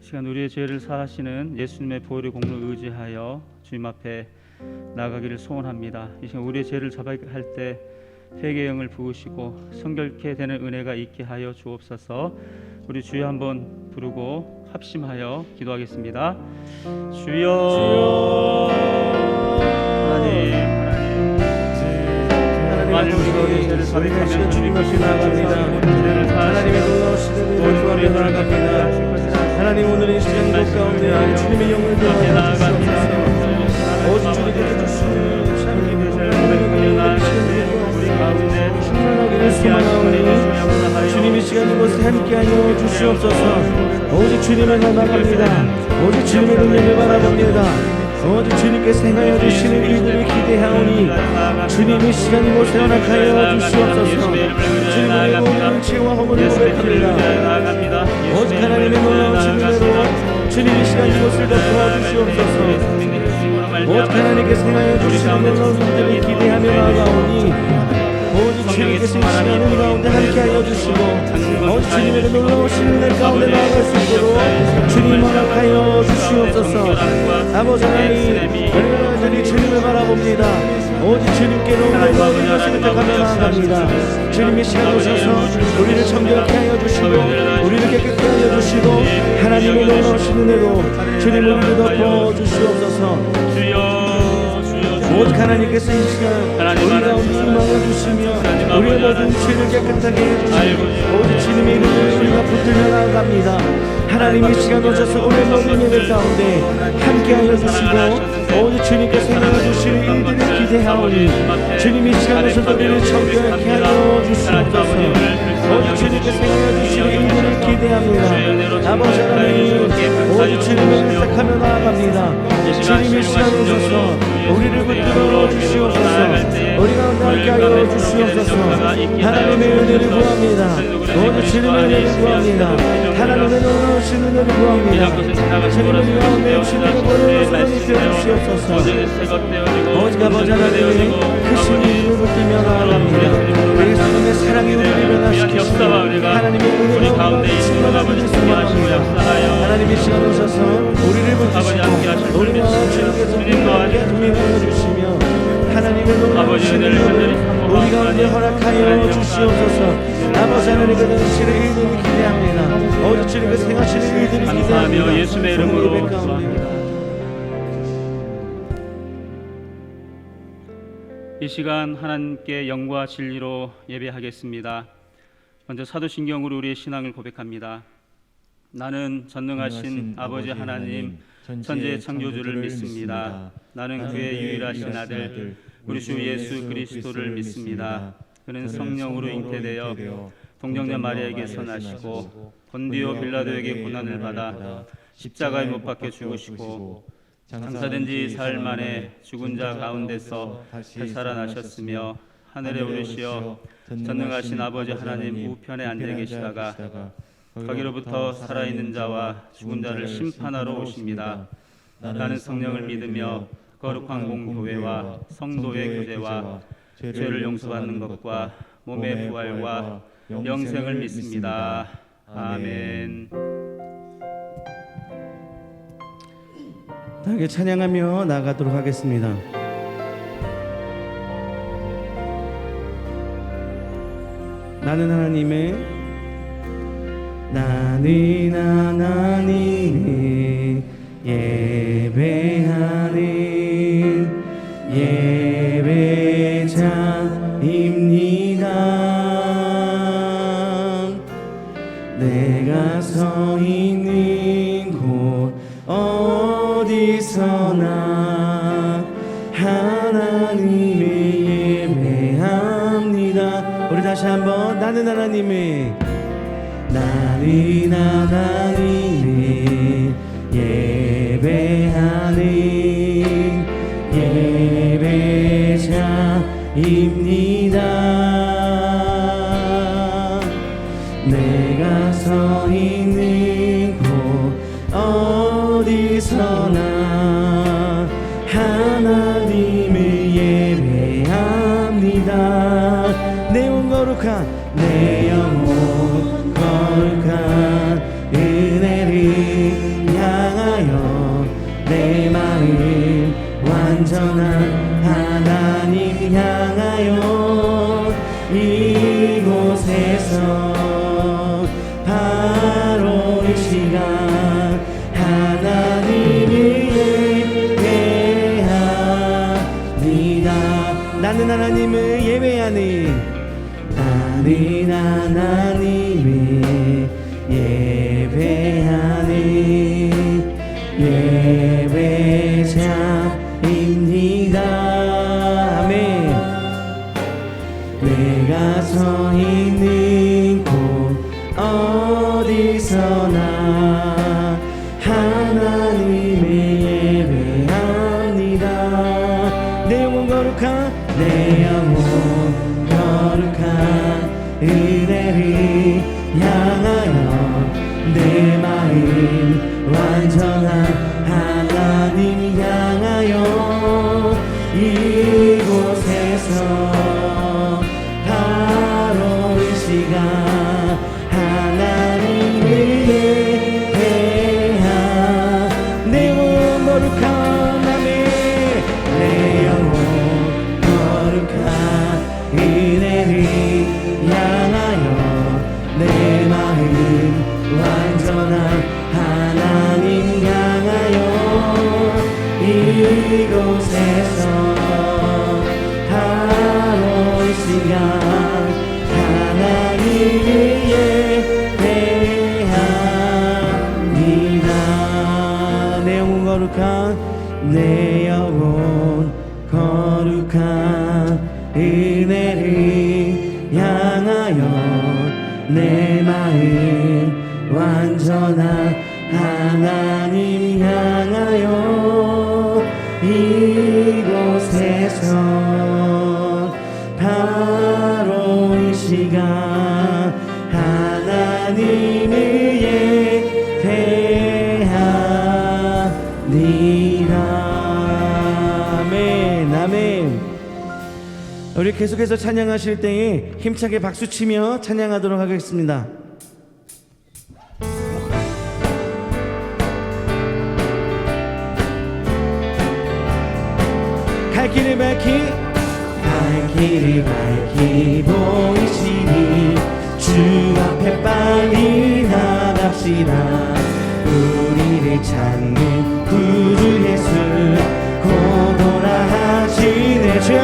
시간 우리의 죄를 사하시는 예수님의 보혈의 공로를 의지하여 주님 앞에 나가기를 소원합니다. 이 시간 우리의 죄를 자백할 때 회개의 영을 부으시고 성결케 되는 은혜가 있게 하여 주옵소서. 우리 주여 한번 부르고 합심하여 기도하겠습니다. 주여, 하나님 우리가 우리의 죄를 자백하면 주님 앞에 나아갑니다. 하나님의 놀라우신 은혜를 구하며 나아갑니다. 하나님 오늘 이 시간 이곳 가운데 주님의 영을 구하며 주시옵소서. 오직 주님께서 주시는 참기 되시는 우리 가운데 충만하기를 소망하오니 주님이 시간 이곳에 함께하여 주시옵소서. 오직 주님을 나아갑니다. 오직 주님의 능력을 바라봅니다. 오직 주님께서 행하여 주시는 일들을 기대하오니 주님이 시간 이곳에 허락하여 주시옵소서. 주님의 모든 죄와 허물을 고백합니다. 오직 하나님의 놀라우신 은혜로 주님이 시간 이곳을 덮어 주시옵소서. 오직 하나님께서 행하여 주시는 놀라운 일들을 기대하며 나아가오니 오직 주님께서 이 시간을 가운데 함께하여 주시고 오직 주님의 놀라우신 은혜 가운데 나아갈 수 있도록 주님 허락하여 주시옵소서. 아버지 하나님 우리가 주님을 바라봅니다. 오직 주님께로 놀라운 것을 부탁하며 나아갑니다. 주님의 시간 오셔서 우리를 정결케 하여 주시고 우리를 깨끗게 하여 주시고 하나님의 놀라우신 은혜로 주님을 우리를 덮어 주시옵소서. 오직 하나님께서 이 시간 우리 가운데 임하여 주시며 우리의 모든 죄를 깨끗하게 해주시고 오직 주님의 이름을 우리가 붙들며 나아갑니다. 하나님 이 시간 오셔서 우리의 모든 예배 가운데 함께하여 주시고 오직 주님께서 행하여 주실 일들을 기대하오니 주님이 이 시간 오셔서 우리를 정결케 하여 주시옵소서. 오직 주님께서 행하여 주실 일들을 기대합니다. 아버지 하나님 오직 주님을 부탁하며 나아갑니다. 주님이 이 시간 오셔서 우리를 붙들어 주시옵소서. 우리 가운데 함께하여 주시옵소서. 하나님의 은혜를 구합니다. 오직 주님의 은혜를 구합니다. 하나님의 놀라우신 은혜를 구합니다. 주님의 가운데 주님의 보혈로 사랑이 되어주시옵소서. 오직 아버지 하나님 크신 이름을 붙들며 나아갑니다. 예수님의 사랑이 우리를 변화시키시고 하나님의 은혜가 우리를 충만하기를 소망합니다. 하나님의 시간 오셔서 우리를 붙드시고 우리와 주님께서 함께 동행하여 주시며 하나님의 놀라우신 은혜를 우리 가운데 허락하여 주시옵소서. 아버지 하나님의 되시는 일들을 기대합니다. 오직 주님께서 행하시는 일들을 기대하며 예수의 이름으로 이 시간 하나님께 영과 진리로 예배하겠습니다. 먼저 사도신경으로 우리의 신앙을 고백합니다. 나는 전능하신 아버지 하나님 천지의 창조주를 믿습니다. 나는 그의 유일하신 아들 우리 주 예수 그리스도를 믿습니다. 그는 성령으로 잉태되어 동정녀 마리아에게서 나시고 본디오 빌라도에게 고난을 받아 십자가에 못 박혀 죽으시고 장사된 지 사흘 만에 죽은 자 가운데서 다시 살아나셨으며 하늘에 오르시어 전능하신 아버지 하나님 우편에 앉아 계시다가 거기로부터 살아있는 자와 죽은 자를 심판하러 오십니다. 나는 성령을 믿으며 거룩한 공교회와 성도의 교제와 죄를 용서받는 것과 몸의 부활과 영생을 믿습니다. 아멘. 함께 찬양하며 나가도록 하겠습니다. 나는 하나님의 예배하는 예배자입니다. 내가 서 있는 곳 어디서나 하나님의 예배합니다. 우리 다시 한번 나는 하나님의 예배하는 예배자입니다. 내가 서 있는 곳 어디서나 하나님을 예배합니다. 내 영혼 거룩한 은혜를 바로 이 시간 하나님을 예배합니다. 나는 하나님을 예배하니 나는 하나님을 예배하니 예배자입니다. 아멘. 내가 서 있는 곳 어디서나 하나님을 예배합니다. 내 영혼 거룩한 내 영혼 거룩한 은혜를 향하여 내 마음 완전한 하나님 향하여 이곳에서 바로 이 시간 하나님을 예배하 내 영혼 거룩한 아멘 내 영혼 거룩한 은혜를 향하여 내 마음 완전한 하나님 향하여 이곳에서 바로 이 시간 하나님을 예배합니다. 내 영혼 거룩한 내 영혼 거룩한 은혜를 향하여 내 마음 완전한 하나님 향하여 이곳에서 바로 이 시간 하나님을 예배합니다. 아멘 아멘. 우리 계속해서 찬양하실 때에 힘차게 박수치며 찬양하도록 하겠습니다. 갈 길을 밝히 보이시니 주 앞에 빨리 나갑시다. 우리를 찾는 구주 예수 고도라 하시네. 죄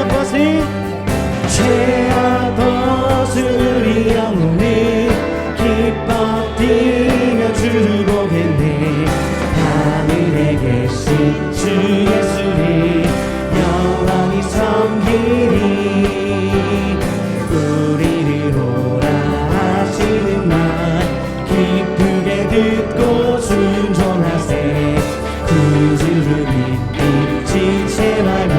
아버지 우리 영혼을 기뻐 뛰며 주를 보겠네. 하늘에 계신 주 예수를 영원히 섬기리. 우리를 오라 하시는 말 기쁘게 듣고 순종하세. 구주를 믿기 지체 말고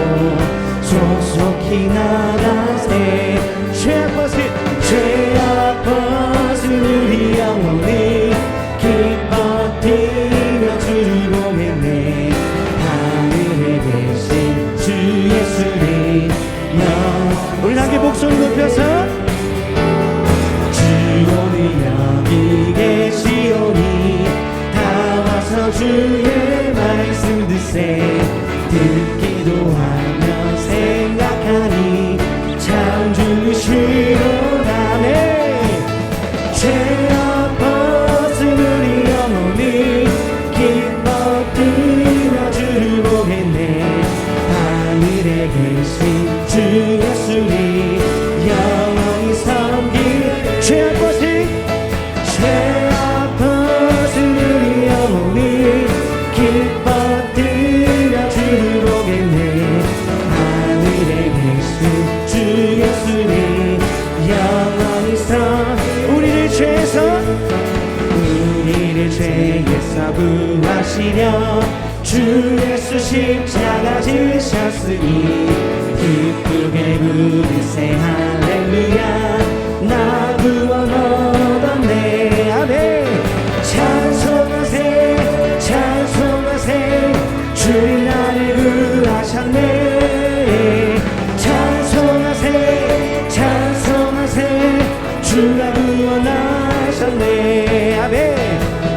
속속히 나가세. 죄 아버지 우리 영혼을 기뻐 뛰며 주를 보겠네. 하늘에 계신 주 예수를 우리 함께 목소리 높여서 주 오늘 여기 계시오니 다 와서 주의 말씀 듣세. 듣기도 하며 생각하니 참 주시로다네. 죄 아버지 우리 영혼을 기뻐 뛰며 주를 보겠네. 하늘에 계신 주 예수를 영원히 섬길. 죄 아버지 우리 영혼을 기뻐 뛰며 주를 보겠네. 하늘에 계신 주 예수를 영원히 우리를 죄에서 구하시려 주 예수 십자가 지셨으니 기쁘게 부르세. 할렐루야 나 구원 얻었네. 아멘. 찬송하세 찬송하세 주님 나를 구하셨네. 찬송하세 찬송하세 주가 구원하셨네. 아멘.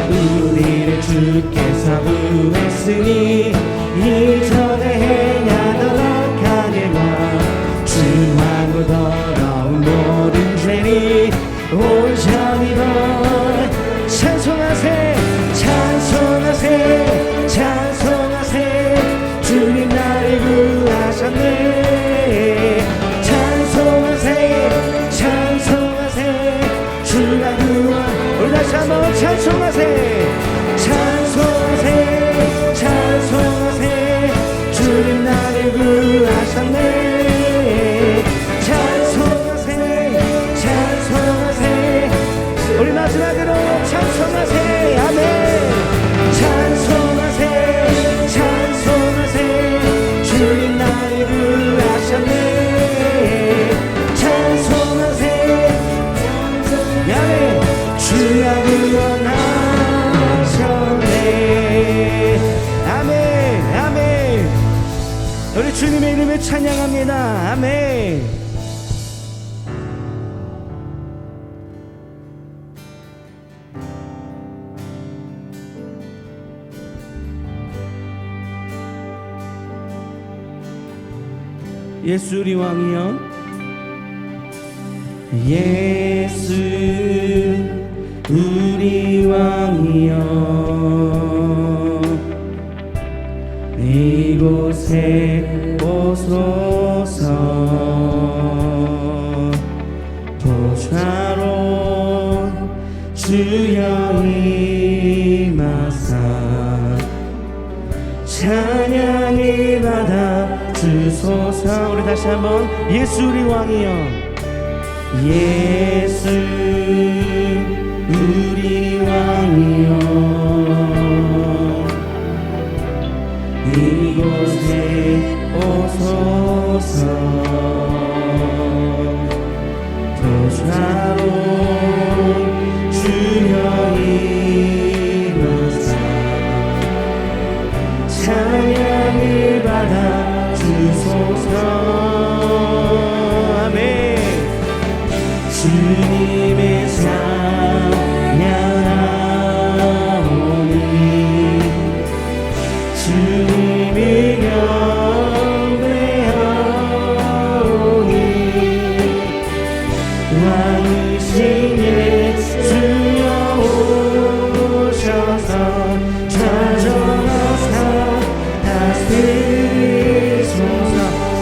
우리를 주께서 구했으니 이전에 행하던 악하게 와 주하고 더러운 모든 죄를 온 잠이만 찬송하세 찬송하세 찬송하세 주님 나를 구하셨네 찬송하세 찬송하세 주가 구원 우리 다시 한번 찬송하세 찬송하세 찬송하세 주님 나를 구하셨네 찬송하세 찬송하세 우리 마지막으로 찬송하세 아멘 찬송하세 찬송하세 주님 나를 구하셨네 찬송하세 아멘 주가 구원하셨네 아멘 아멘 우리 주님의 이름을 찬양합니다 아멘 예수 우리 왕이여 예수 우리 왕이여 이곳에 오소서 보좌로 주여 임하사 찬양을 받아 주소서 우리 다시 한번 예수 우리 왕이여 예수 우리 왕이여 이곳에 오소서 보좌로 주여 임하사 찬양을 받아 주소서 아멘 주님의 찬양하오니 주님을 경배하오니 왕이신 예수여 오셔서 찾아와서 다스리소서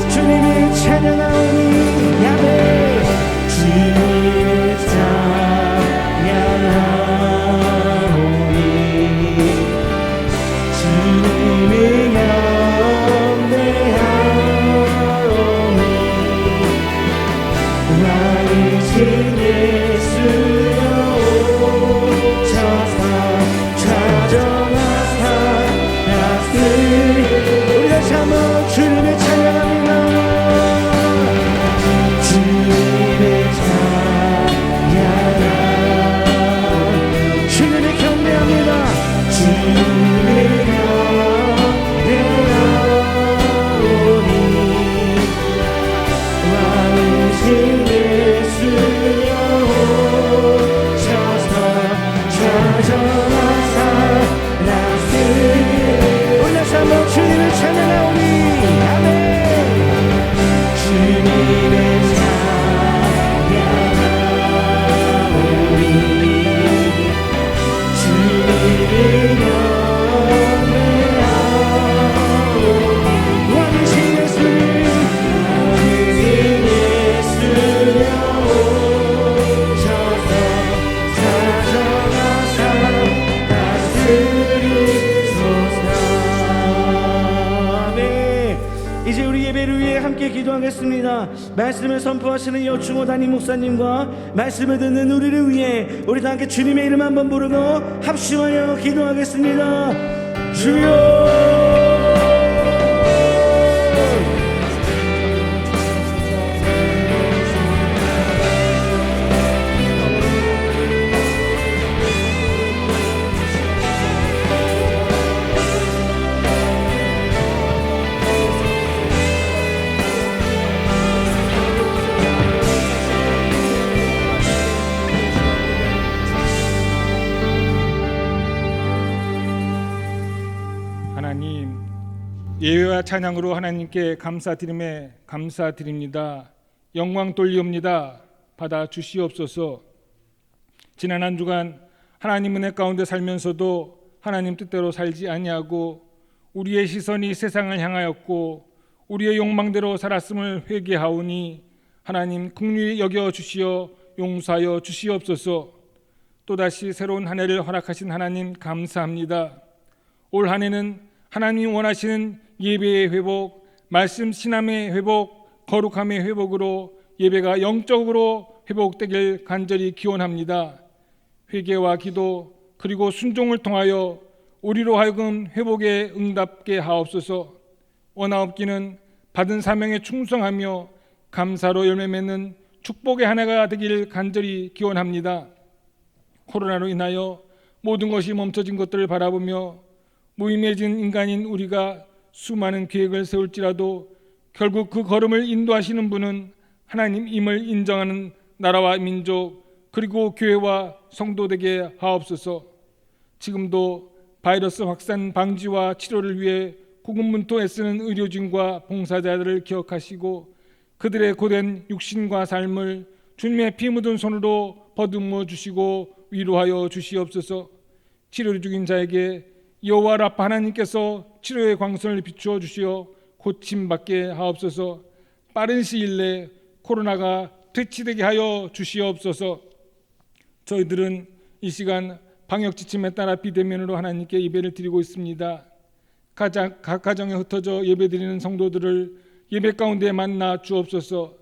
주님을 찬양하오니 야매 주님을 찬양하오니 주님을 경배하오니 왕이신 예수여 오셔서 찾아와서 우리 다시 한번 주님을 찬양합니다 주님을 찬양하 주님을 경배합니다 주님을 경배하오니 왕이신 예수여 오셔서 찾아와서 우리 다시 한번 주님을 찬양하오니 아멘 주님을 찬양하오니 주님을 경배하오니 왕이신 예수 예수여 오셔서 찾아와서 다스리소서 아멘 이제 우리 예배를 위해 함께 기도하겠습니다 말씀을 선포하시는 여충호 담임 목사님과 말씀을 듣는 우리를 위해 우리 다 함께 주님의 이름 한번 부르고 합심하여 기도하겠습니다 주여 예배와 찬양으로 하나님께 감사드립니다. 영광 돌리옵니다. 받아 주시옵소서. 지난 한 주간 하나님 은혜 가운데 살면서도 하나님 뜻대로 살지 아니하고 우리의 시선이 세상을 향하였고 우리의 욕망대로 살았음을 회개하오니 하나님 긍휼히 여겨 주시어 용서하여 주시옵소서. 또다시 새로운 한 해를 허락하신 하나님 감사합니다. 올 한 해는 하나님이 원하시는 예배의 회복, 말씀 신함의 회복, 거룩함의 회복으로 예배가 영적으로 회복되길 간절히 기원합니다. 회개와 기도 그리고 순종을 통하여 우리로 하여금 회복에 응답게 하옵소서. 원하옵기는 받은 사명에 충성하며 감사로 열매 맺는 축복의 한 해가 되길 간절히 기원합니다. 코로나로 인하여 모든 것이 멈춰진 것들을 바라보며 무의미해진 인간인 우리가 수많은 계획을 세울지라도 결국 그 걸음을 인도하시는 분은 하나님임을 인정하는 나라와 민족 그리고 교회와 성도 되게 하옵소서. 지금도 바이러스 확산 방지와 치료를 위해 고군분투 애쓰는 의료진과 봉사자들을 기억하시고 그들의 고된 육신과 삶을 주님의 피 묻은 손으로 보듬어 주시고 위로하여 주시옵소서. 치료 중인 자에게 여호와 라파 하나님께서 치료의 광선을 비추어 주시어 고침받게 하옵소서. 빠른 시일 내 코로나가 퇴치되게 하여 주시옵소서. 저희들은 이 시간 방역 지침에 따라 비대면으로 하나님께 예배를 드리고 있습니다. 각 가정에 흩어져 예배드리는 성도들을 예배 가운데 만나 주옵소서.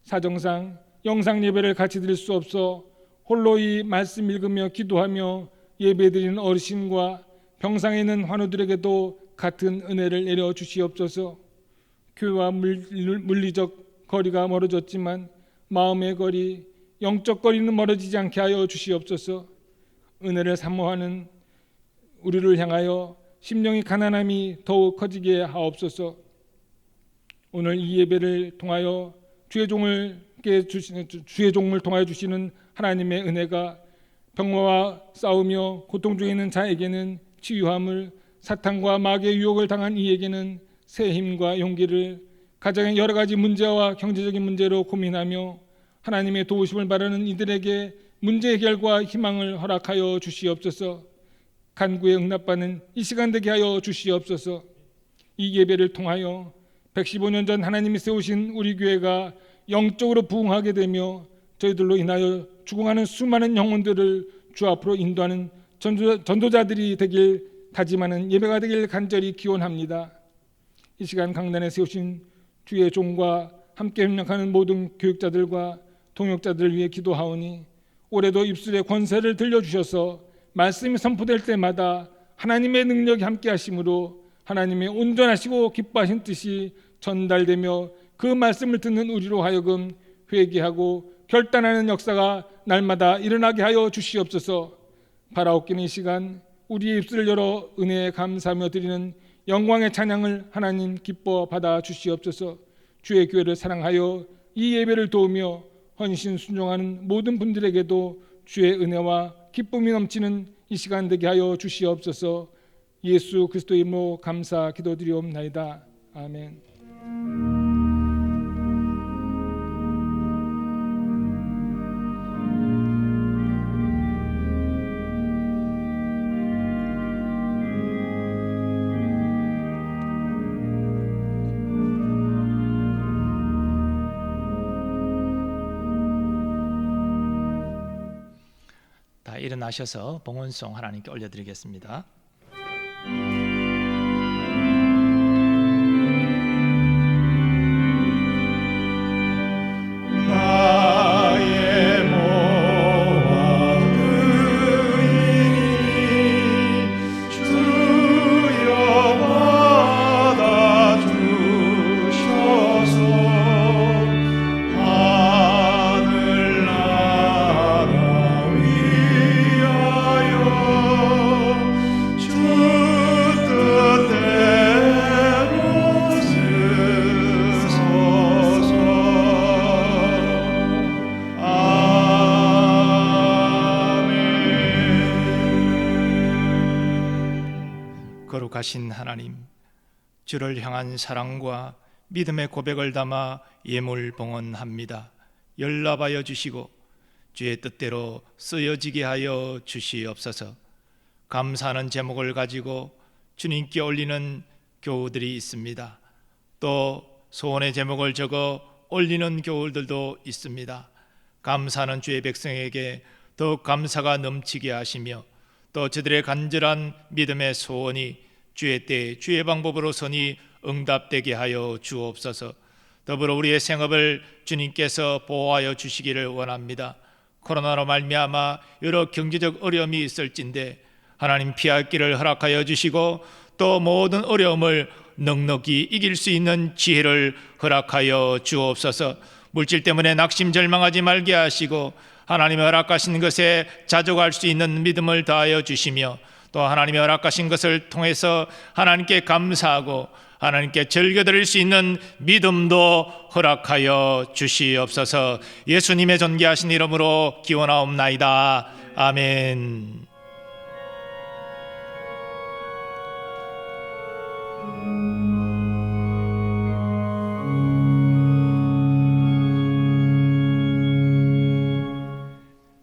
사정상 영상 예배를 같이 드릴 수 없어 홀로 이 말씀 읽으며 기도하며 예배드리는 어르신과 병상에 있는 환우들에게도 같은 은혜를 내려 주시옵소서. 교회와 물리적 거리가 멀어졌지만 마음의 거리, 영적 거리는 멀어지지 않게 하여 주시옵소서. 은혜를 사모하는 우리를 향하여 심령의 가난함이 더욱 커지게 하옵소서. 오늘 이 예배를 통하여 주의 종을 통하여 주시는 하나님의 은혜가 병마와 싸우며 고통 중에 있는 자에게는 치유함을, 사탄과 마귀의 유혹을 당한 이에게는 새 힘과 용기를, 가정의 여러 가지 문제와 경제적인 문제로 고민하며 하나님의 도우심을 바라는 이들에게 문제 해결과 희망을 허락하여 주시옵소서. 간구에 응답받는 이 시간 되게 하여 주시옵소서. 이 예배를 통하여 115년 전 하나님이 세우신 우리 교회가 영적으로 부흥하게 되며 저희들로 인하여 죽어가는 수많은 영혼들을 주 앞으로 인도하는 전도자들이 되길 다짐하는 예배가 되길 간절히 기원합니다. 이 시간 강단에 세우신 주의 종과 함께 협력하는 모든 교육자들과 동역자들을 위해 기도하오니 올해도 입술의 권세를 들려주셔서 말씀이 선포될 때마다 하나님의 능력이 함께 하심으로 하나님의 온전하시고 기뻐하신 뜻이 전달되며 그 말씀을 듣는 우리로 하여금 회개하고 결단하는 역사가 날마다 일어나게 하여 주시옵소서. 바라옵기는 이 시간 우리의 입술을 열어 은혜에 감사하며 드리는 영광의 찬양을 하나님 기뻐 받아 주시옵소서. 주의 교회를 사랑하여 이 예배를 도우며 헌신 순종하는 모든 분들에게도 주의 은혜와 기쁨이 넘치는 이 시간 되게 하여 주시옵소서. 예수 그리스도의 이름으로 감사 기도드리옵나이다. 아멘. 다 일어나셔서 봉헌송 하나님께 올려드리겠습니다. 나의 모아 드리니 주여 받아 주셔서 하늘나라 위하여 주 뜻대로 쓰소서. 거룩하신 하나님, 주를 향한 사랑과 믿음의 고백을 담아 예물 봉헌합니다. 연락하여 주시고 주의 뜻대로 쓰여지게 하여 주시옵소서. 감사하는 제목을 가지고 주님께 올리는 교우들이 있습니다. 또 소원의 제목을 적어 올리는 교우들도 있습니다. 감사하는 주의 백성에게 더욱 감사가 넘치게 하시며 또 저들의 간절한 믿음의 소원이 주의 때 주의 방법으로서니 응답되게 하여 주옵소서. 더불어 우리의 생업을 주님께서 보호하여 주시기를 원합니다. 코로나로 말미암아 여러 경제적 어려움이 있을진데 하나님 피할 길을 허락하여 주시고 또 모든 어려움을 넉넉히 이길 수 있는 지혜를 허락하여 주옵소서. 물질 때문에 낙심 절망하지 말게 하시고 하나님의 허락하신 것에 자족할 수 있는 믿음을 다하여 주시며 또 하나님의 허락하신 것을 통해서 하나님께 감사하고 하나님께 즐겨드릴 수 있는 믿음도 허락하여 주시옵소서. 예수님의 존귀하신 이름으로 기원하옵나이다. 아멘.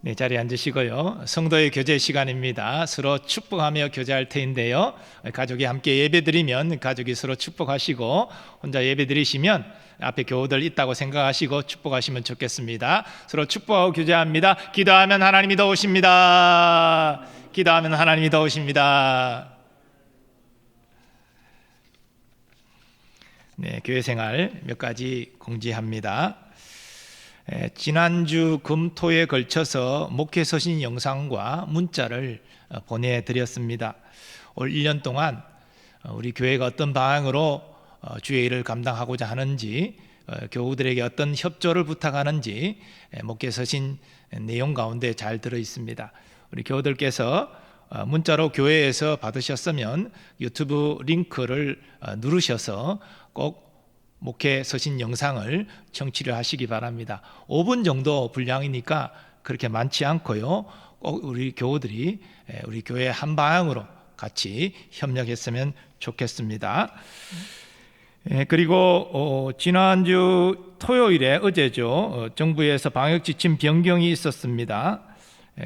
네, 자리에 앉으시고요. 성도의 교제 시간입니다. 서로 축복하며 교제할 터인데요. 가족이 함께 예배드리면 가족이 서로 축복하시고 혼자 예배드리시면 앞에 교우들 있다고 생각하시고 축복하시면 좋겠습니다. 서로 축복하고 교제합니다. 기도하면 하나님이 도우십니다. 기도하면 하나님이 도우십니다. 네, 교회 생활 몇 가지 공지합니다. 지난주 금토에 걸쳐서 목회 서신 영상과 문자를 보내드렸습니다. 올 1년 동안 우리 교회가 어떤 방향으로 주의 일을 감당하고자 하는지, 교우들에게 어떤 협조를 부탁하는지 목회 서신 내용 가운데 잘 들어 있습니다. 우리 교우들께서 문자로 교회에서 받으셨으면 유튜브 링크를 누르셔서 꼭 목회 서신 영상을 청취를 하시기 바랍니다. 5분 정도 분량이니까 그렇게 많지 않고요. 꼭 우리 교우들이 우리 교회 한 방향으로 같이 협력했으면 좋겠습니다. 그리고 지난주 토요일에 어제죠. 정부에서 방역 지침 변경이 있었습니다.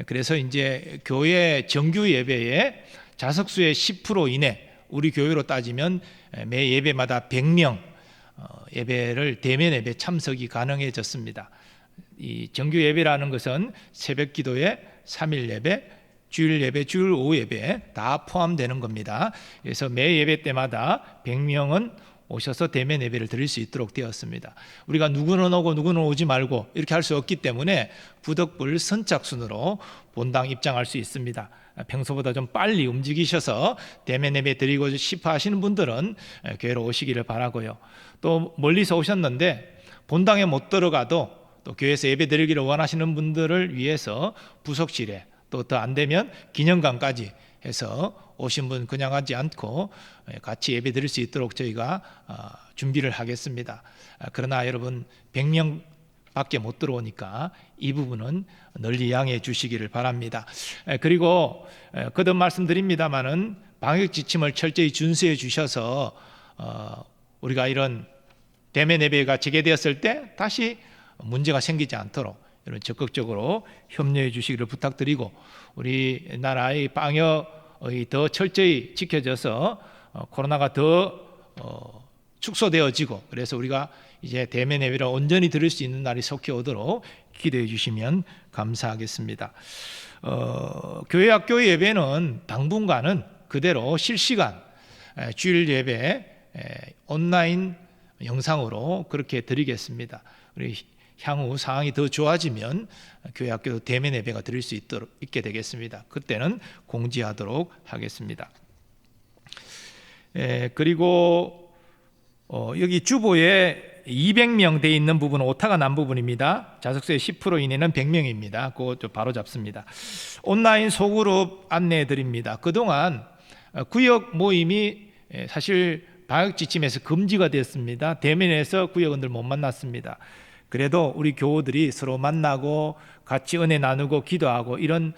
그래서 이제 교회 정규 예배에 좌석수의 10% 이내, 우리 교회로 따지면 매 예배마다 100명 예배를 대면 예배 참석이 가능해졌습니다. 이 정규 예배라는 것은 새벽 기도에 3일 예배, 주일 예배, 주일 오후 예배 다 포함되는 겁니다. 그래서 매 예배 때마다 100명은 오셔서 대면 예배를 드릴 수 있도록 되었습니다. 우리가 누구는 오고 누구는 오지 말고 이렇게 할 수 없기 때문에 부득불 선착순으로 본당 입장할 수 있습니다. 평소보다 좀 빨리 움직이셔서 대면 예배 드리고 싶어 하시는 분들은 교회로 오시기를 바라고요. 또 멀리서 오셨는데 본당에 못 들어가도 또 교회에서 예배 드리기를 원하시는 분들을 위해서 부속실에 또 더 안 되면 기념관까지 해서 오신 분 그냥 하지 않고 같이 예배 드릴 수 있도록 저희가 준비를 하겠습니다. 그러나 여러분 100명 밖에 못 들어오니까 이 부분은 널리 양해해 주시기를 바랍니다. 그리고 거듭 말씀드립니다마는 방역 지침을 철저히 준수해 주셔서 우리가 이런 대면 예배가 재개되었을 때 다시 문제가 생기지 않도록 이런 적극적으로 협력해 주시기를 부탁드리고, 우리나라의 방역이 더 철저히 지켜져서 코로나가 더 축소되어지고, 그래서 우리가 이제 대면 예배를 온전히 드릴 수 있는 날이 속히 오도록 기도해 주시면 감사하겠습니다. 교회 학교 예배는 당분간은 그대로 실시간 주일 예배 온라인 영상으로 그렇게 드리겠습니다. 우리 향후 상황이 더 좋아지면 교회 학교도 대면 예배가 드릴 수 있게 되겠습니다. 그때는 공지하도록 하겠습니다. 그리고 여기 주보에 200명 돼 있는 부분은 오타가 난 부분입니다. 좌석수의 10% 이내는 100명입니다. 그거 좀 바로 잡습니다. 온라인 소그룹 안내해 드립니다. 그동안 구역 모임이 사실 방역 지침에서 금지가 됐습니다. 대면에서 구역원들 못 만났습니다. 그래도 우리 교우들이 서로 만나고 같이 은혜 나누고 기도하고 이런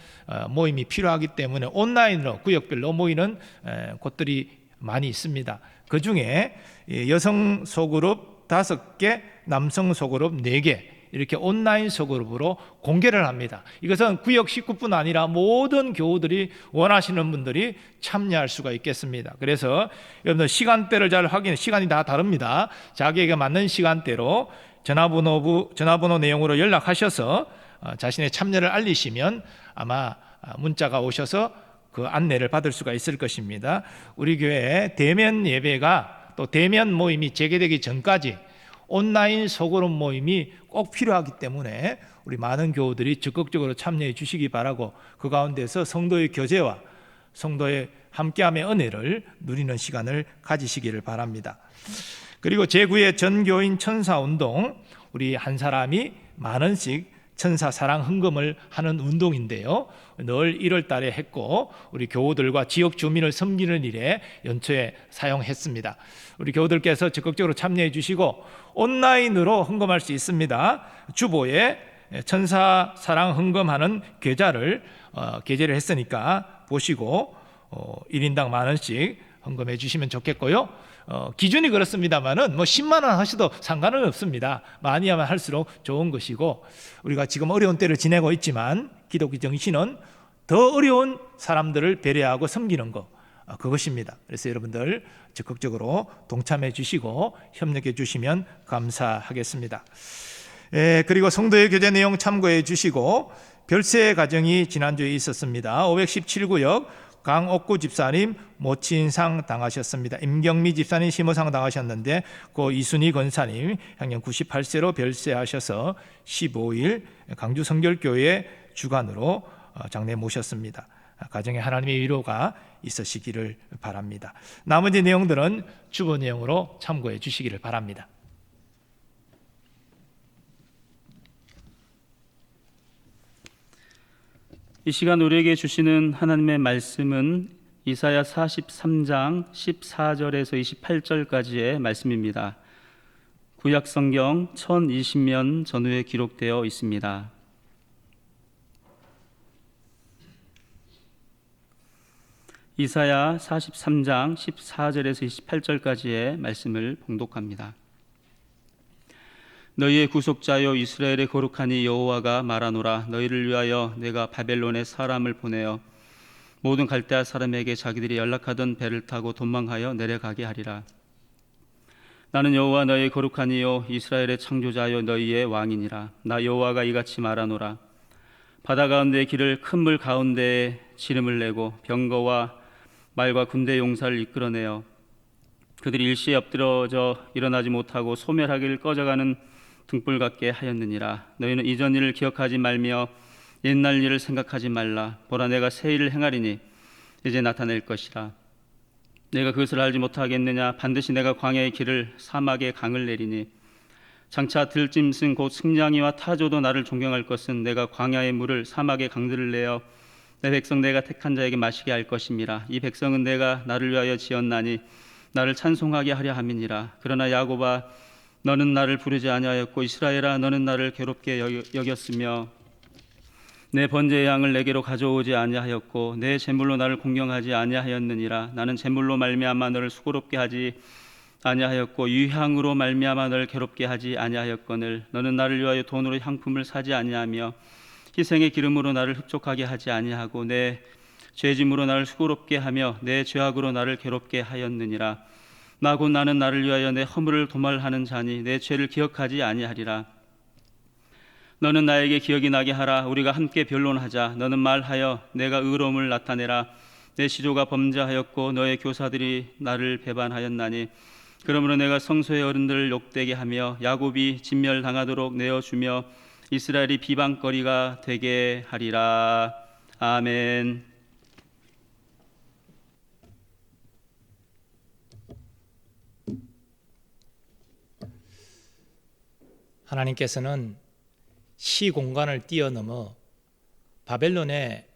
모임이 필요하기 때문에 온라인으로 구역별로 모이는 곳들이 많이 있습니다. 그 중에 여성 소그룹 5개, 남성 소그룹 4개 이렇게 온라인 수업으로 공개를 합니다. 이것은 구역 식구뿐 아니라 모든 교우들이 원하시는 분들이 참여할 수가 있겠습니다. 그래서 여러분들 시간대를 잘 확인해, 시간이 다 다릅니다. 자기에게 맞는 시간대로 전화번호 내용으로 연락하셔서 자신의 참여를 알리시면 아마 문자가 오셔서 그 안내를 받을 수가 있을 것입니다. 우리 교회 대면 예배가 또 대면 모임이 재개되기 전까지 온라인 소그룹 모임이 꼭 필요하기 때문에 우리 많은 교우들이 적극적으로 참여해 주시기 바라고, 그 가운데서 성도의 교제와 성도의 함께함의 은혜를 누리는 시간을 가지시기를 바랍니다. 그리고 제9회 전교인 천사운동, 우리 한 사람이 10,000원씩 천사 사랑 헌금을 하는 운동인데요, 늘 1월 달에 했고 우리 교우들과 지역 주민을 섬기는 일에 연초에 사용했습니다. 우리 교우들께서 적극적으로 참여해 주시고 온라인으로 헌금할 수 있습니다. 주보에 천사 사랑 헌금하는 계좌를 게재를 했으니까 보시고 1인당 10,000원씩 헌금해 주시면 좋겠고요. 기준이 그렇습니다만은 10만 원 하셔도 상관은 없습니다. 많이 하면 할수록 좋은 것이고, 우리가 지금 어려운 때를 지내고 있지만 기독교 정신은 더 어려운 사람들을 배려하고 섬기는 것, 그것입니다. 그래서 여러분들 적극적으로 동참해 주시고 협력해 주시면 감사하겠습니다. 그리고 성도의 교제 내용 참고해 주시고, 별세 가정이 지난주에 있었습니다. 517구역 강옥구 집사님 모친상 당하셨습니다. 임경미 집사님 심호상 당하셨는데 그 이순희 권사님 향년 98세로 별세하셔서 15일 강주 성결교회 주관으로 장례 모셨습니다. 가정에 하나님의 위로가 있으시기를 바랍니다. 나머지 내용들은 주보 내용으로 참고해 주시기를 바랍니다. 이 시간 우리에게 주시는 하나님의 말씀은 이사야 43장 14절에서 28절까지의 말씀입니다. 구약 성경 1020년 전후에 기록되어 있습니다. 이사야 43장 14절에서 28절까지의 말씀을 봉독합니다. 너희의 구속자여 이스라엘의 거룩하니 여호와가 말하노라. 너희를 위하여 내가 바벨론에 사람을 보내어 모든 갈대아 사람에게 자기들이 연락하던 배를 타고 도망하여 내려가게 하리라. 나는 여호와 너희의 거룩하니요 이스라엘의 창조자여 너희의 왕이니라. 나 여호와가 이같이 말하노라. 바다 가운데의 길을 큰 물 가운데에 지름을 내고 병거와 말과 군대 용사를 이끌어내어 그들이 일시에 엎드러져 일어나지 못하고 소멸하길 꺼져가는 등불 같게 하였느니라. 너희는 이전 일을 기억하지 말며 옛날 일을 생각하지 말라. 보라, 내가 새 일을 행하리니 이제 나타낼 것이라. 내가 그것을 알지 못하겠느냐? 반드시 내가 광야의 길을 사막의 강을 내리니 장차 들짐승 곧 승냥이와 타조도 나를 존경할 것은 내가 광야의 물을 사막의 강들을 내어 내 백성 내가 택한 자에게 마시게 할 것임이라. 이 백성은 내가 나를 위하여 지었나니 나를 찬송하게 하려 함이니라. 그러나 야곱아 너는 나를 부르지 아니하였고 이스라엘아 너는 나를 괴롭게 여겼으며 내 번제의 양을 내게로 가져오지 아니하였고 내 제물로 나를 공경하지 아니하였느니라. 나는 제물로 말미암아 너를 수고롭게 하지 아니하였고 유향으로 말미암아 너를 괴롭게 하지 아니하였거늘 너는 나를 위하여 돈으로 향품을 사지 아니하며 희생의 기름으로 나를 흡족하게 하지 아니하고 내 죄짐으로 나를 수고롭게 하며 내 죄악으로 나를 괴롭게 하였느니라. 나 곧 나는 나를 위하여 내 허물을 도말하는 자니 내 죄를 기억하지 아니하리라. 너는 나에게 기억이 나게 하라. 우리가 함께 변론하자. 너는 말하여 내가 의로움을 나타내라. 내 시조가 범죄하였고 너의 교사들이 나를 배반하였나니 그러므로 내가 성소의 어른들을 욕되게 하며 야곱이 진멸당하도록 내어주며 이스라엘이 비방거리가 되게 하리라. 아멘. 하나님께서는 시공간을 뛰어넘어 바벨론에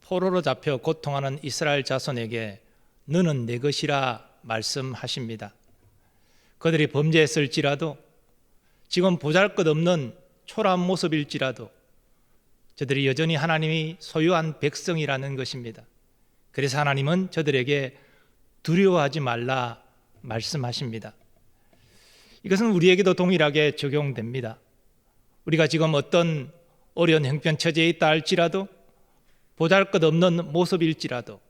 포로로 잡혀 고통하는 이스라엘 자손에게 너는 내 것이라 말씀하십니다. 그들이 범죄했을지라도 지금 보잘것없는 초라한 모습일지라도 저들이 여전히 하나님이 소유한 백성이라는 것입니다. 그래서 하나님은 저들에게 두려워하지 말라 말씀하십니다. 이것은 우리에게도 동일하게 적용됩니다. 우리가 지금 어떤 어려운 형편처지에 있다 할지라도, 보잘것없는 모습일지라도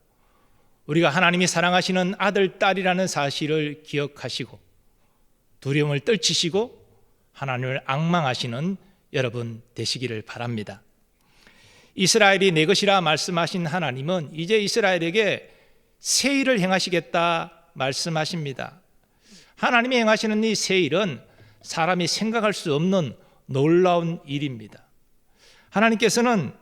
우리가 하나님이 사랑하시는 아들, 딸이라는 사실을 기억하시고 두려움을 떨치시고 하나님을 앙망하시는 여러분 되시기를 바랍니다. 이스라엘이 내 것이라 말씀하신 하나님은 이제 이스라엘에게 새 일을 행하시겠다 말씀하십니다. 하나님이 행하시는 이 새 일은 사람이 생각할 수 없는 놀라운 일입니다. 하나님께서는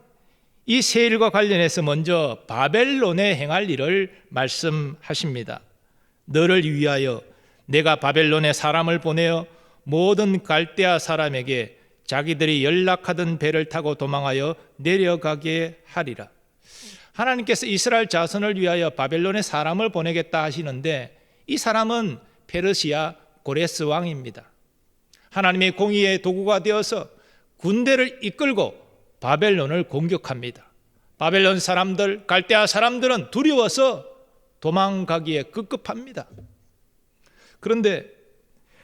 이 새 일과 관련해서 먼저 바벨론에 행할 일을 말씀하십니다. 너를 위하여 내가 바벨론에 사람을 보내어 모든 갈대아 사람에게 자기들이 연락하던 배를 타고 도망하여 내려가게 하리라. 하나님께서 이스라엘 자손을 위하여 바벨론에 사람을 보내겠다 하시는데, 이 사람은 페르시아 고레스 왕입니다. 하나님의 공의의 도구가 되어서 군대를 이끌고 바벨론을 공격합니다. 바벨론 사람들, 갈대아 사람들은 두려워서 도망가기에 급급합니다. 그런데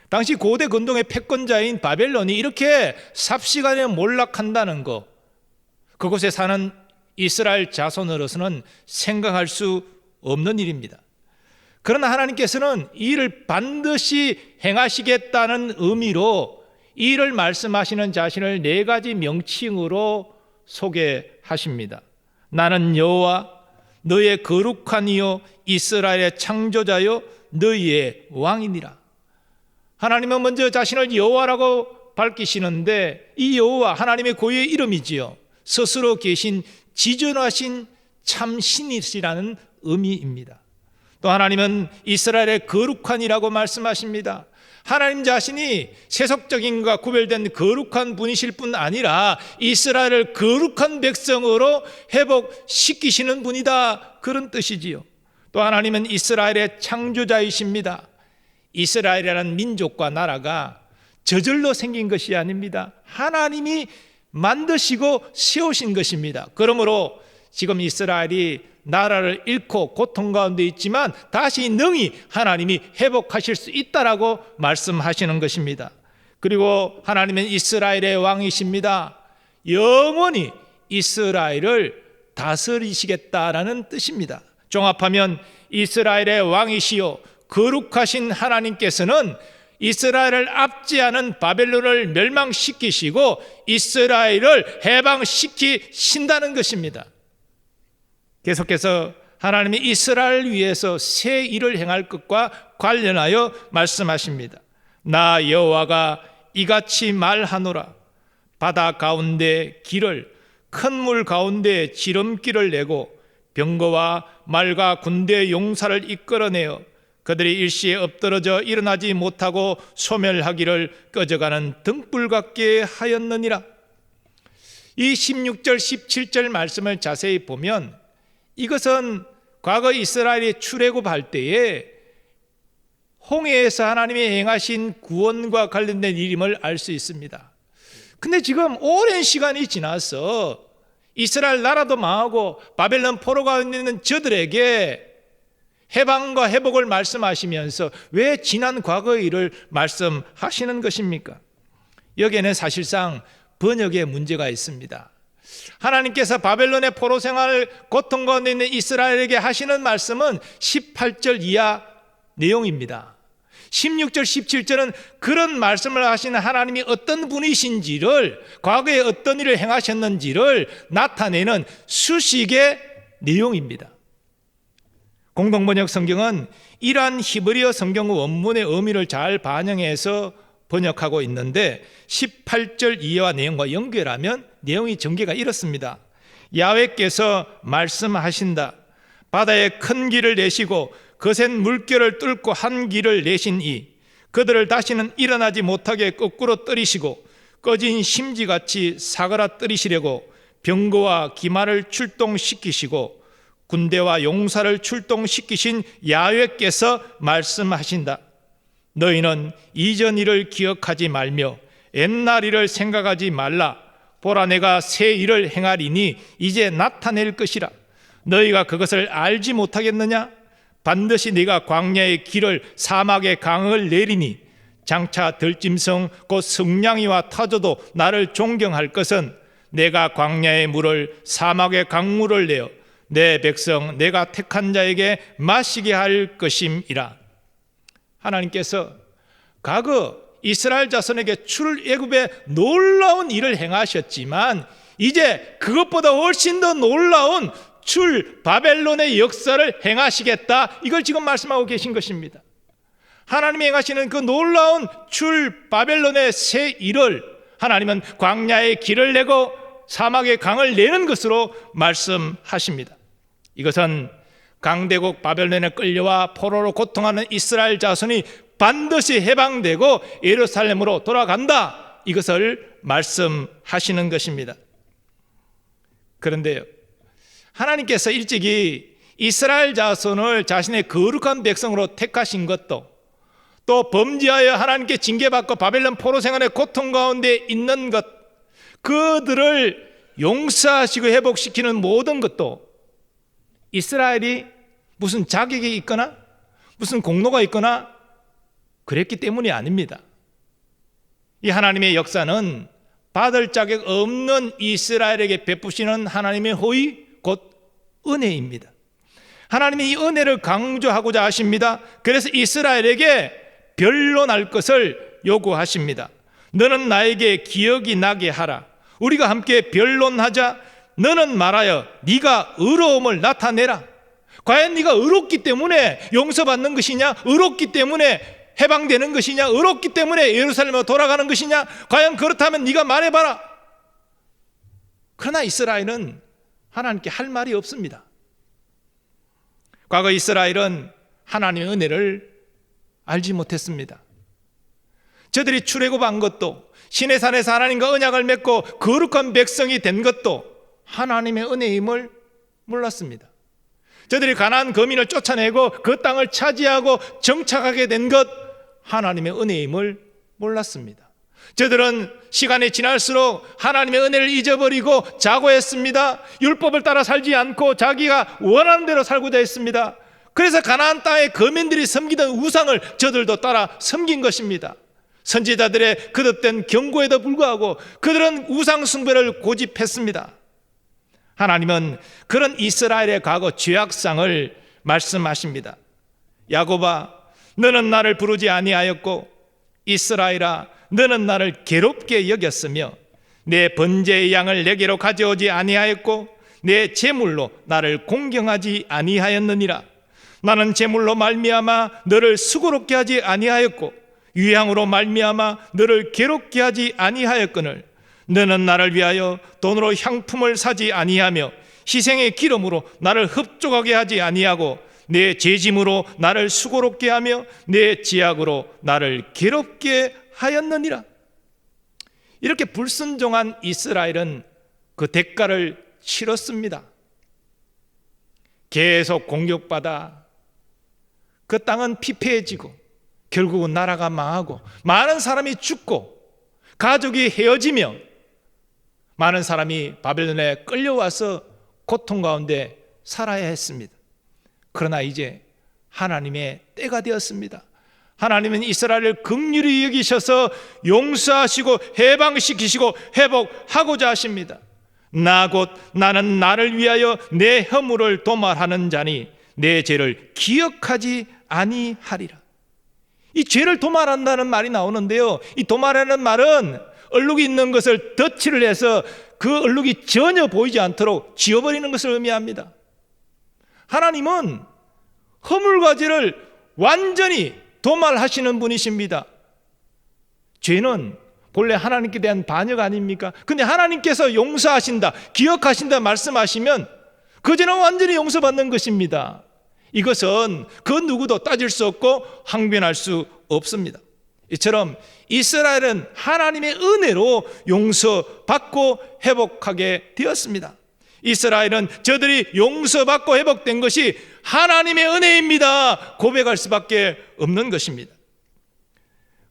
당시 고대 근동의 패권자인 바벨론이 이렇게 삽시간에 몰락한다는 것, 그곳에 사는 이스라엘 자손으로서는 생각할 수 없는 일입니다. 그러나 하나님께서는 이 일을 반드시 행하시겠다는 의미로 이 일을 말씀하시는 자신을 4가지 명칭으로 소개하십니다. 나는 여호와 너의 거룩한 이요 이스라엘의 창조자요 너희의 왕이니라. 하나님은 먼저 자신을 여호와라고 밝히시는데, 이 여호와 하나님의 고유의 이름이지요. 스스로 계신 지존하신 참 신이시라는 의미입니다. 또 하나님은 이스라엘의 거룩한이라고 말씀하십니다. 하나님 자신이 세속적인 것과 구별된 거룩한 분이실 뿐 아니라 이스라엘을 거룩한 백성으로 회복시키시는 분이다, 그런 뜻이지요. 또 하나님은 이스라엘의 창조자이십니다. 이스라엘이라는 민족과 나라가 저절로 생긴 것이 아닙니다. 하나님이 만드시고 세우신 것입니다. 그러므로 지금 이스라엘이 나라를 잃고 고통 가운데 있지만 다시 능히 하나님이 회복하실 수 있다라고 말씀하시는 것입니다. 그리고 하나님은 이스라엘의 왕이십니다. 영원히 이스라엘을 다스리시겠다라는 뜻입니다. 종합하면 이스라엘의 왕이시요 거룩하신 하나님께서는 이스라엘을 압제하는 바벨론을 멸망시키시고 이스라엘을 해방시키신다는 것입니다. 계속해서 하나님이 이스라엘을 위해서 새 일을 행할 것과 관련하여 말씀하십니다. 나 여호와가 이같이 말하노라. 바다 가운데 길을, 큰 물 가운데 지름길을 내고 병거와 말과 군대 용사를 이끌어내어 그들이 일시에 엎드러져 일어나지 못하고 소멸하기를 꺼져가는 등불 같게 하였느니라. 이 16절 17절 말씀을 자세히 보면 이것은 과거 이스라엘이 출애굽할 때에 홍해에서 하나님이 행하신 구원과 관련된 일임을 알 수 있습니다. 근데 지금 오랜 시간이 지나서 이스라엘 나라도 망하고 바벨론 포로가 있는 저들에게 해방과 회복을 말씀하시면서 왜 지난 과거의 일을 말씀하시는 것입니까? 여기에는 사실상 번역의 문제가 있습니다. 하나님께서 바벨론의 포로 생활을 고통 가운데 있는 이스라엘에게 하시는 말씀은 18절 이하 내용입니다. 16절 17절은 그런 말씀을 하시는 하나님이 어떤 분이신지를, 과거에 어떤 일을 행하셨는지를 나타내는 수식의 내용입니다. 공동번역 성경은 이러한 히브리어 성경 원문의 의미를 잘 반영해서 번역하고 있는데 18절 이하와 내용과 연결하면 내용이 전개가 이렇습니다. 야훼께서 말씀하신다. 바다에 큰 길을 내시고 거센 물결을 뚫고 한 길을 내신 이 그들을 다시는 일어나지 못하게 거꾸로 떨이시고 꺼진 심지같이 사그라뜨리시려고 병거와 기마를 출동시키시고 군대와 용사를 출동시키신 야훼께서 말씀하신다. 너희는 이전 일을 기억하지 말며 옛날 일을 생각하지 말라. 보라, 내가 새 일을 행하리니 이제 나타낼 것이라. 너희가 그것을 알지 못하겠느냐? 반드시 네가 광야의 길을 사막의 강을 내리니 장차 들짐승 곧 승냥이와 타조도 나를 존경할 것은 내가 광야의 물을 사막의 강물을 내어 내 백성 내가 택한 자에게 마시게 할 것임이라. 하나님께서 과거 이스라엘 자손에게 출애굽의 놀라운 일을 행하셨지만 이제 그것보다 훨씬 더 놀라운 출 바벨론의 역사를 행하시겠다, 이걸 지금 말씀하고 계신 것입니다. 하나님이 행하시는 그 놀라운 출 바벨론의 새 일을 하나님은 광야의 길을 내고 사막의 강을 내는 것으로 말씀하십니다. 이것은 강대국 바벨론에 끌려와 포로로 고통하는 이스라엘 자손이 반드시 해방되고 예루살렘으로 돌아간다, 이것을 말씀하시는 것입니다. 그런데요, 하나님께서 일찍이 이스라엘 자손을 자신의 거룩한 백성으로 택하신 것도, 또 범죄하여 하나님께 징계받고 바벨론 포로 생활의 고통 가운데 있는 것, 그들을 용서하시고 회복시키는 모든 것도 이스라엘이 무슨 자격이 있거나 무슨 공로가 있거나 그랬기 때문이 아닙니다. 이 하나님의 역사는 받을 자격 없는 이스라엘에게 베푸시는 하나님의 호의, 곧 은혜입니다. 하나님이 이 은혜를 강조하고자 하십니다. 그래서 이스라엘에게 변론할 것을 요구하십니다. 너는 나에게 기억이 나게 하라. 우리가 함께 변론하자. 너는 말하여 네가 의로움을 나타내라. 과연 네가 의롭기 때문에 용서받는 것이냐, 의롭기 때문에 해방되는 것이냐, 의롭기 때문에 예루살렘으로 돌아가는 것이냐, 과연 그렇다면 네가 말해봐라. 그러나 이스라엘은 하나님께 할 말이 없습니다. 과거 이스라엘은 하나님의 은혜를 알지 못했습니다. 저들이 출애굽한 것도, 시내산에서 하나님과 언약을 맺고 거룩한 백성이 된 것도 하나님의 은혜임을 몰랐습니다. 저들이 가나안 거민을 쫓아내고 그 땅을 차지하고 정착하게 된 것, 하나님의 은혜임을 몰랐습니다. 저들은 시간이 지날수록 하나님의 은혜를 잊어버리고 자고했습니다. 율법을 따라 살지 않고 자기가 원하는 대로 살고자 했습니다. 그래서 가나안 땅의 거민들이 섬기던 우상을 저들도 따라 섬긴 것입니다. 선지자들의 거듭된 경고에도 불구하고 그들은 우상 숭배를 고집했습니다. 하나님은 그런 이스라엘의 과거 죄악상을 말씀하십니다. 야곱아, 너는 나를 부르지 아니하였고 이스라엘아, 너는 나를 괴롭게 여겼으며 내 번제의 양을 내게로 가져오지 아니하였고 내 제물로 나를 공경하지 아니하였느니라. 나는 제물로 말미암아 너를 수고롭게 하지 아니하였고 유향으로 말미암아 너를 괴롭게 하지 아니하였거늘 너는 나를 위하여 돈으로 향품을 사지 아니하며 희생의 기름으로 나를 흡족하게 하지 아니하고 내 제짐으로 나를 수고롭게 하며 내 지약으로 나를 괴롭게 하였느니라. 이렇게 불순종한 이스라엘은 그 대가를 치렀습니다. 계속 공격받아 그 땅은 피폐해지고 결국은 나라가 망하고 많은 사람이 죽고 가족이 헤어지며 많은 사람이 바벨론에 끌려와서 고통 가운데 살아야 했습니다. 그러나 이제 하나님의 때가 되었습니다. 하나님은 이스라엘을 긍휼히 여기셔서 용서하시고 해방시키시고 회복하고자 하십니다. 나 곧 나는 나를 위하여 내 허물을 도말하는 자니 내 죄를 기억하지 아니하리라. 이 죄를 도말한다는 말이 나오는데요, 이 도말하는 말은 얼룩이 있는 것을 덧칠을 해서 그 얼룩이 전혀 보이지 않도록 지워버리는 것을 의미합니다. 하나님은 허물과 죄를 완전히 도말하시는 분이십니다. 죄는 본래 하나님께 대한 반역 아닙니까? 근데 하나님께서 용서하신다, 기억하신다 말씀하시면 그 죄는 완전히 용서받는 것입니다. 이것은 그 누구도 따질 수 없고 항변할 수 없습니다. 이처럼 이스라엘은 하나님의 은혜로 용서받고 회복하게 되었습니다. 이스라엘은 저들이 용서받고 회복된 것이 하나님의 은혜입니다 고백할 수밖에 없는 것입니다.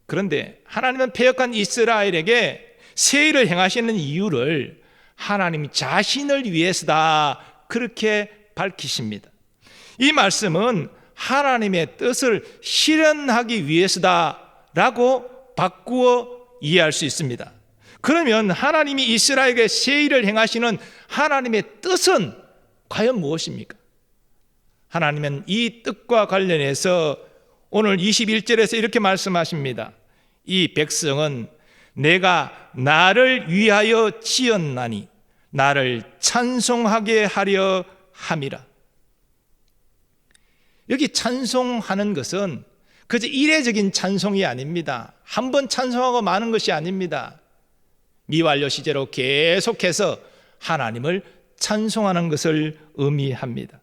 그런데 하나님은 패역한 이스라엘에게 새 일을 행하시는 이유를 하나님 자신을 위해서다 그렇게 밝히십니다. 이 말씀은 하나님의 뜻을 실현하기 위해서다 라고 바꾸어 이해할 수 있습니다. 그러면 하나님이 이스라엘에게 새 일을 행하시는 하나님의 뜻은 과연 무엇입니까? 하나님은 이 뜻과 관련해서 오늘 21절에서 이렇게 말씀하십니다. 이 백성은 내가 나를 위하여 지었나니 나를 찬송하게 하려 함이라. 여기 찬송하는 것은 그저 이례적인 찬송이 아닙니다. 한 번 찬송하고 마는 것이 아닙니다. 미완료 시제로 계속해서 하나님을 찬송하는 것을 의미합니다.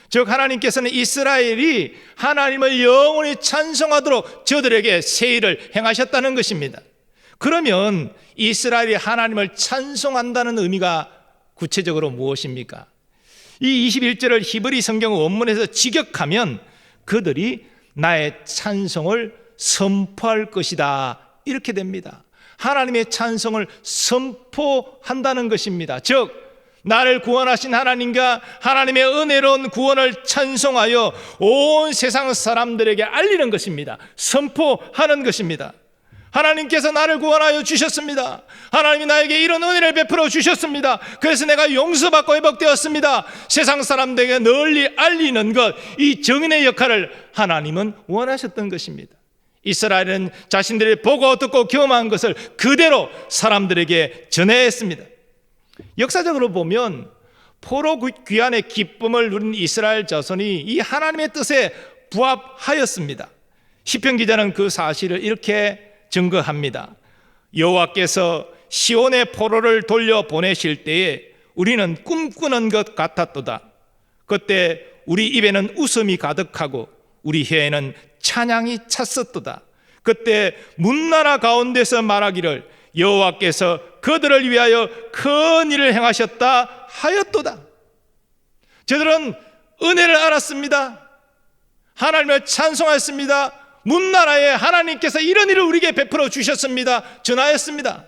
즉 하나님께서는 이스라엘이 하나님을 영원히 찬송하도록 저들에게 새 일을 행하셨다는 것입니다. 그러면 이스라엘이 하나님을 찬송한다는 의미가 구체적으로 무엇입니까? 이 21절을 히브리 성경 원문에서 직역하면 그들이 나의 찬송을 선포할 것이다 이렇게 됩니다. 하나님의 찬송을 선포한다는 것입니다. 즉 나를 구원하신 하나님과 하나님의 은혜로운 구원을 찬송하여 온 세상 사람들에게 알리는 것입니다. 선포하는 것입니다. 하나님께서 나를 구원하여 주셨습니다. 하나님이 나에게 이런 은혜를 베풀어 주셨습니다. 그래서 내가 용서받고 회복되었습니다. 세상 사람들에게 널리 알리는 것, 이 정인의 역할을 하나님은 원하셨던 것입니다. 이스라엘은 자신들이 보고 듣고 경험한 것을 그대로 사람들에게 전해야 했습니다. 역사적으로 보면 포로 귀환의 기쁨을 누린 이스라엘 자손이 이 하나님의 뜻에 부합하였습니다. 시편 기자는 그 사실을 이렇게 증거합니다. 여호와께서 시온의 포로를 돌려보내실 때에 우리는 꿈꾸는 것 같았도다. 그때 우리 입에는 웃음이 가득하고 우리 혀에는 찬양이 찼었도다. 그때 문나라 가운데서 말하기를 여호와께서 그들을 위하여 큰 일을 행하셨다 하였도다. 저들은 은혜를 알았습니다. 하나님을 찬송하였습니다. 문나라에 하나님께서 이런 일을 우리에게 베풀어 주셨습니다. 전하였습니다.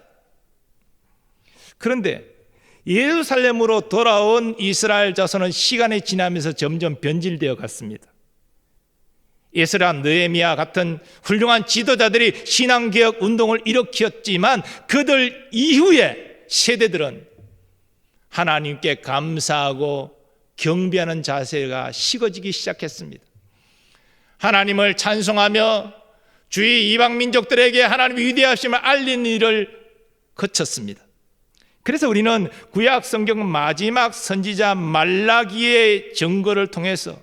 그런데 예루살렘으로 돌아온 이스라엘 자손은 시간이 지나면서 점점 변질되어 갔습니다. 에스라, 느헤미야 같은 훌륭한 지도자들이 신앙개혁 운동을 일으켰지만 그들 이후의 세대들은 하나님께 감사하고 경배하는 자세가 식어지기 시작했습니다. 하나님을 찬송하며 주위 이방 민족들에게 하나님의 위대하심을 알리는 일을 거쳤습니다. 그래서 우리는 구약 성경 마지막 선지자 말라기의 증거를 통해서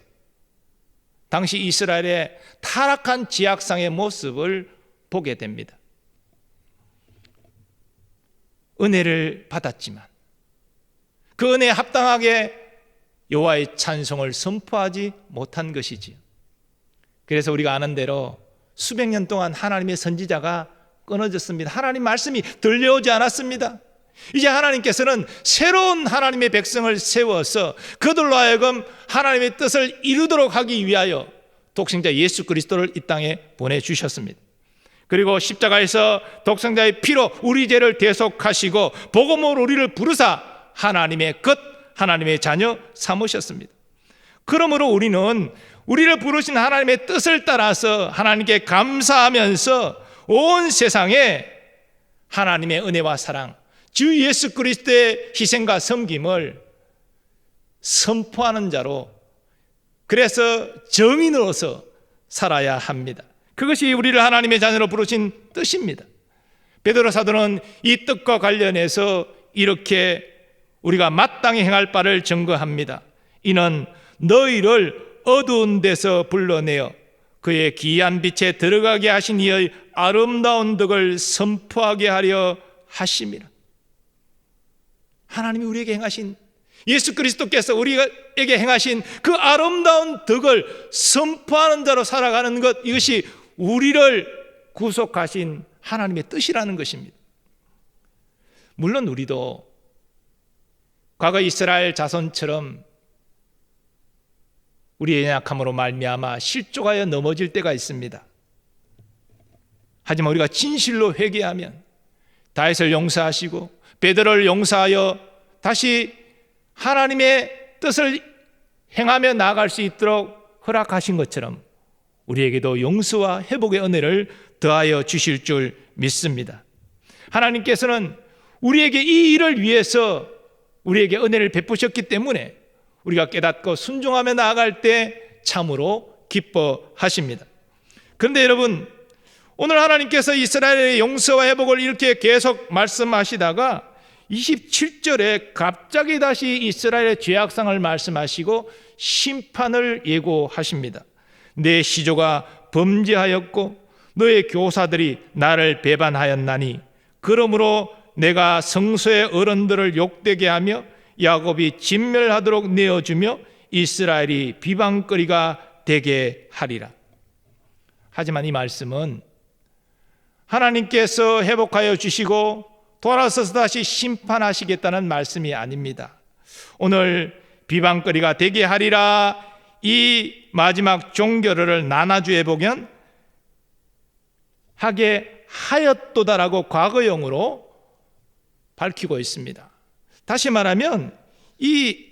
당시 이스라엘의 타락한 지약상의 모습을 보게 됩니다. 은혜를 받았지만 그 은혜에 합당하게 여호와의 찬송을 선포하지 못한 것이지요. 그래서 우리가 아는 대로 수백 년 동안 하나님의 선지자가 끊어졌습니다. 하나님 말씀이 들려오지 않았습니다. 이제 하나님께서는 새로운 하나님의 백성을 세워서 그들로 하여금 하나님의 뜻을 이루도록 하기 위하여 독생자 예수 그리스도를 이 땅에 보내주셨습니다. 그리고 십자가에서 독생자의 피로 우리 죄를 대속하시고 복음으로 우리를 부르사 하나님의 것, 하나님의 자녀 삼으셨습니다. 그러므로 우리는 우리를 부르신 하나님의 뜻을 따라서 하나님께 감사하면서 온 세상에 하나님의 은혜와 사랑, 주 예수 그리스도의 희생과 섬김을 선포하는 자로, 그래서 정인으로서 살아야 합니다. 그것이 우리를 하나님의 자녀로 부르신 뜻입니다. 베드로 사도는 이 뜻과 관련해서 이렇게 우리가 마땅히 행할 바를 증거합니다. 이는 너희를 어두운 데서 불러내어 그의 기이한 빛에 들어가게 하신 이의 아름다운 덕을 선포하게 하려 하심이라. 하나님이 우리에게 행하신, 예수 그리스도께서 우리에게 행하신 그 아름다운 덕을 선포하는 자로 살아가는 것, 이것이 우리를 구속하신 하나님의 뜻이라는 것입니다. 물론 우리도 과거 이스라엘 자손처럼 우리의 연약함으로 말미암아 실족하여 넘어질 때가 있습니다. 하지만 우리가 진실로 회개하면 다윗을 용서하시고 베드로를 용서하여 다시 하나님의 뜻을 행하며 나아갈 수 있도록 허락하신 것처럼 우리에게도 용서와 회복의 은혜를 더하여 주실 줄 믿습니다. 하나님께서는 우리에게 이 일을 위해서 우리에게 은혜를 베푸셨기 때문에 우리가 깨닫고 순종하며 나아갈 때 참으로 기뻐하십니다. 그런데 여러분, 오늘 하나님께서 이스라엘의 용서와 회복을 이렇게 계속 말씀하시다가 27절에 갑자기 다시 이스라엘의 죄악상을 말씀하시고 심판을 예고하십니다. 내 시조가 범죄하였고 너의 교사들이 나를 배반하였나니 그러므로 내가 성소의 어른들을 욕되게 하며 야곱이 진멸하도록 내어주며 이스라엘이 비방거리가 되게 하리라. 하지만 이 말씀은 하나님께서 회복하여 주시고 돌아서서 다시 심판하시겠다는 말씀이 아닙니다. 오늘 비방거리가 되게 하리라, 이 마지막 종결어를 나눠주에 보면 하게 하였도다라고 과거형으로 밝히고 있습니다. 다시 말하면 이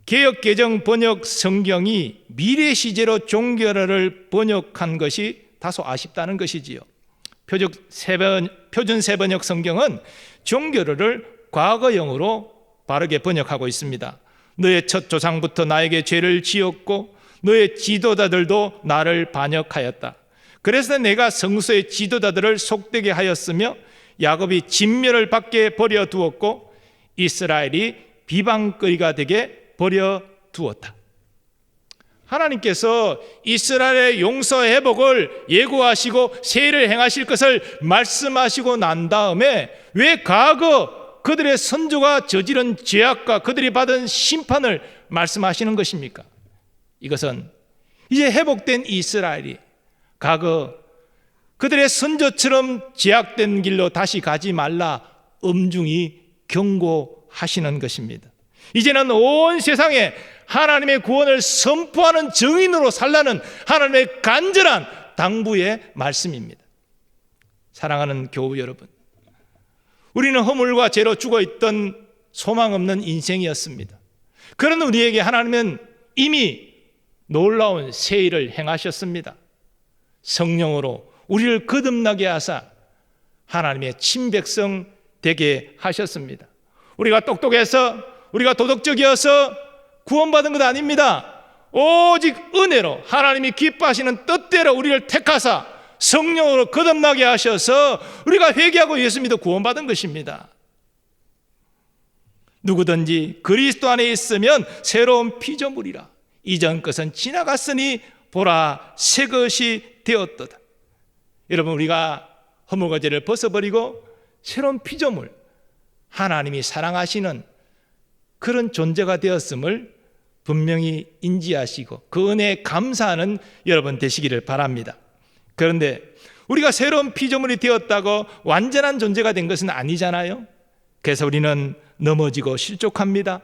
개역개정 번역 성경이 미래 시제로 종결어를 번역한 것이 다소 아쉽다는 것이지요. 표준 세번역 성경은 종결어를 과거형으로 바르게 번역하고 있습니다. 너의 첫 조상부터 나에게 죄를 지었고 너의 지도자들도 나를 반역하였다. 그래서 내가 성소의 지도자들을 속되게 하였으며 야곱이 진멸을 받게 버려두었고 이스라엘이 비방거리가 되게 버려두었다. 하나님께서 이스라엘의 용서 회복을 예고하시고 세일을 행하실 것을 말씀하시고 난 다음에 왜 과거 그들의 선조가 저지른 죄악과 그들이 받은 심판을 말씀하시는 것입니까? 이것은 이제 회복된 이스라엘이 과거 그들의 선조처럼 죄악된 길로 다시 가지 말라 엄중히 경고하시는 것입니다. 이제는 온 세상에 하나님의 구원을 선포하는 증인으로 살라는 하나님의 간절한 당부의 말씀입니다. 사랑하는 교우 여러분, 우리는 허물과 죄로 죽어있던 소망 없는 인생이었습니다. 그런 우리에게 하나님은 이미 놀라운 새 일을 행하셨습니다. 성령으로 우리를 거듭나게 하사 하나님의 친백성 되게 하셨습니다. 우리가 똑똑해서 우리가 도덕적이어서 구원받은 것 아닙니다. 오직 은혜로 하나님이 기뻐하시는 뜻대로 우리를 택하사 성령으로 거듭나게 하셔서 우리가 회개하고 예수 믿어 구원받은 것입니다. 누구든지 그리스도 안에 있으면 새로운 피조물이라. 이전 것은 지나갔으니 보라 새 것이 되었도다. 여러분, 우리가 허물과 죄를 벗어버리고 새로운 피조물, 하나님이 사랑하시는 그런 존재가 되었음을 분명히 인지하시고 그 은혜에 감사하는 여러분 되시기를 바랍니다. 그런데 우리가 새로운 피조물이 되었다고 완전한 존재가 된 것은 아니잖아요. 그래서 우리는 넘어지고 실족합니다.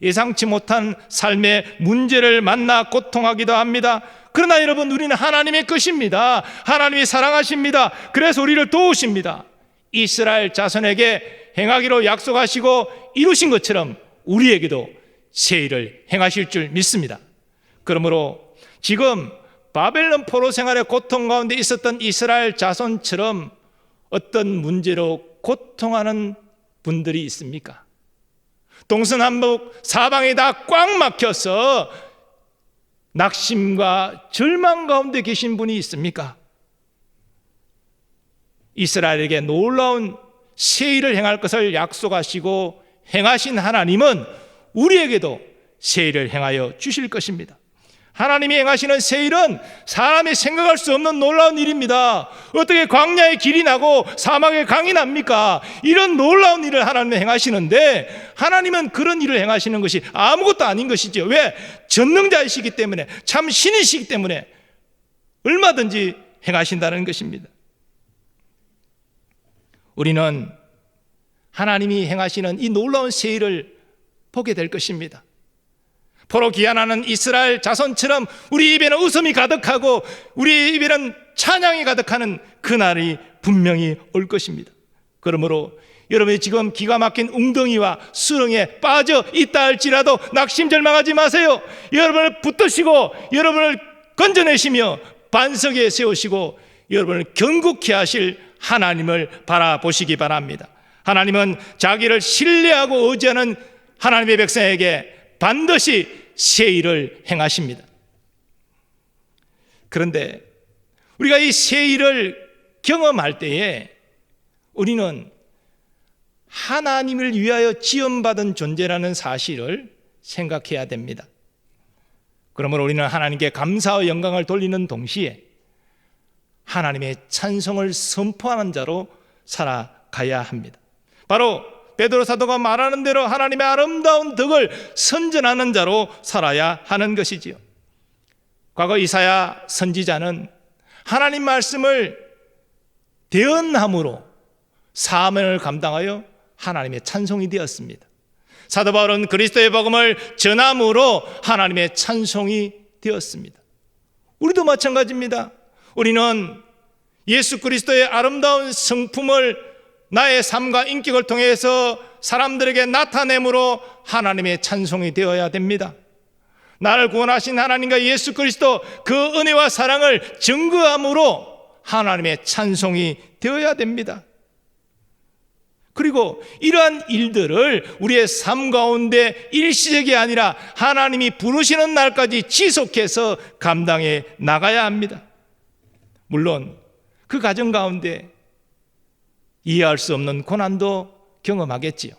예상치 못한 삶의 문제를 만나 고통하기도 합니다. 그러나 여러분, 우리는 하나님의 것입니다. 하나님이 사랑하십니다. 그래서 우리를 도우십니다. 이스라엘 자손에게 행하기로 약속하시고 이루신 것처럼 우리에게도 새 일을 행하실 줄 믿습니다. 그러므로 지금 바벨론 포로 생활의 고통 가운데 있었던 이스라엘 자손처럼 어떤 문제로 고통하는 분들이 있습니까? 동서남북 사방이 다 꽉 막혀서 낙심과 절망 가운데 계신 분이 있습니까? 이스라엘에게 놀라운 새 일을 행할 것을 약속하시고 행하신 하나님은 우리에게도 새 일을 행하여 주실 것입니다. 하나님이 행하시는 새 일은 사람이 생각할 수 없는 놀라운 일입니다. 어떻게 광야에 길이 나고 사막에 강이 납니까? 이런 놀라운 일을 하나님이 행하시는데 하나님은 그런 일을 행하시는 것이 아무것도 아닌 것이죠. 왜? 전능자이시기 때문에, 참 신이시기 때문에 얼마든지 행하신다는 것입니다. 우리는 하나님이 행하시는 이 놀라운 새 일을 보게 될 것입니다. 포로 귀환하는 이스라엘 자손처럼 우리 입에는 웃음이 가득하고 우리 입에는 찬양이 가득하는 그날이 분명히 올 것입니다. 그러므로 여러분이 지금 기가 막힌 웅덩이와 수렁에 빠져 있다 할지라도 낙심절망하지 마세요. 여러분을 붙드시고 여러분을 건져내시며 반석에 세우시고 여러분을 견고케 하실 하나님을 바라보시기 바랍니다. 하나님은 자기를 신뢰하고 의지하는 하나님의 백성에게 반드시 새 일을 행하십니다. 그런데 우리가 이 새 일을 경험할 때에 우리는 하나님을 위하여 지원받은 존재라는 사실을 생각해야 됩니다. 그러므로 우리는 하나님께 감사와 영광을 돌리는 동시에 하나님의 찬송을 선포하는 자로 살아가야 합니다. 바로 베드로 사도가 말하는 대로 하나님의 아름다운 덕을 선전하는 자로 살아야 하는 것이지요. 과거 이사야 선지자는 하나님 말씀을 대언함으로 사명을 감당하여 하나님의 찬송이 되었습니다. 사도 바울은 그리스도의 복음을 전함으로 하나님의 찬송이 되었습니다. 우리도 마찬가지입니다. 우리는 예수 그리스도의 아름다운 성품을 나의 삶과 인격을 통해서 사람들에게 나타내므로 하나님의 찬송이 되어야 됩니다. 나를 구원하신 하나님과 예수 그리스도 그 은혜와 사랑을 증거함으로 하나님의 찬송이 되어야 됩니다. 그리고 이러한 일들을 우리의 삶 가운데 일시적이 아니라 하나님이 부르시는 날까지 지속해서 감당해 나가야 합니다. 물론 그 과정 가운데 이해할 수 없는 고난도 경험하겠지요.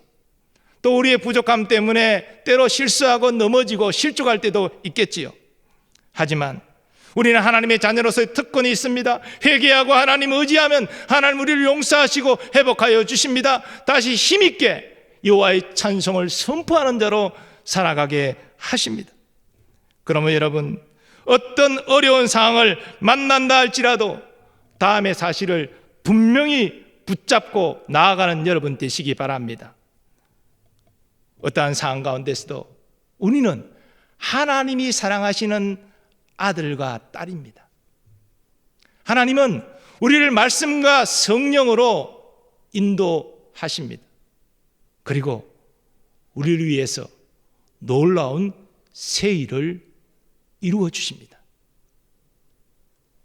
또 우리의 부족함 때문에 때로 실수하고 넘어지고 실족할 때도 있겠지요. 하지만 우리는 하나님의 자녀로서의 특권이 있습니다. 회개하고 하나님 의지하면 하나님 우리를 용서하시고 회복하여 주십니다. 다시 힘있게 여호와의 찬송을 선포하는 자로 살아가게 하십니다. 그러면 여러분, 어떤 어려운 상황을 만난다 할지라도 다음의 사실을 분명히 붙잡고 나아가는 여러분 되시기 바랍니다. 어떠한 상황 가운데서도 우리는 하나님이 사랑하시는 아들과 딸입니다. 하나님은 우리를 말씀과 성령으로 인도하십니다. 그리고 우리를 위해서 놀라운 새 일을 이루어 주십니다.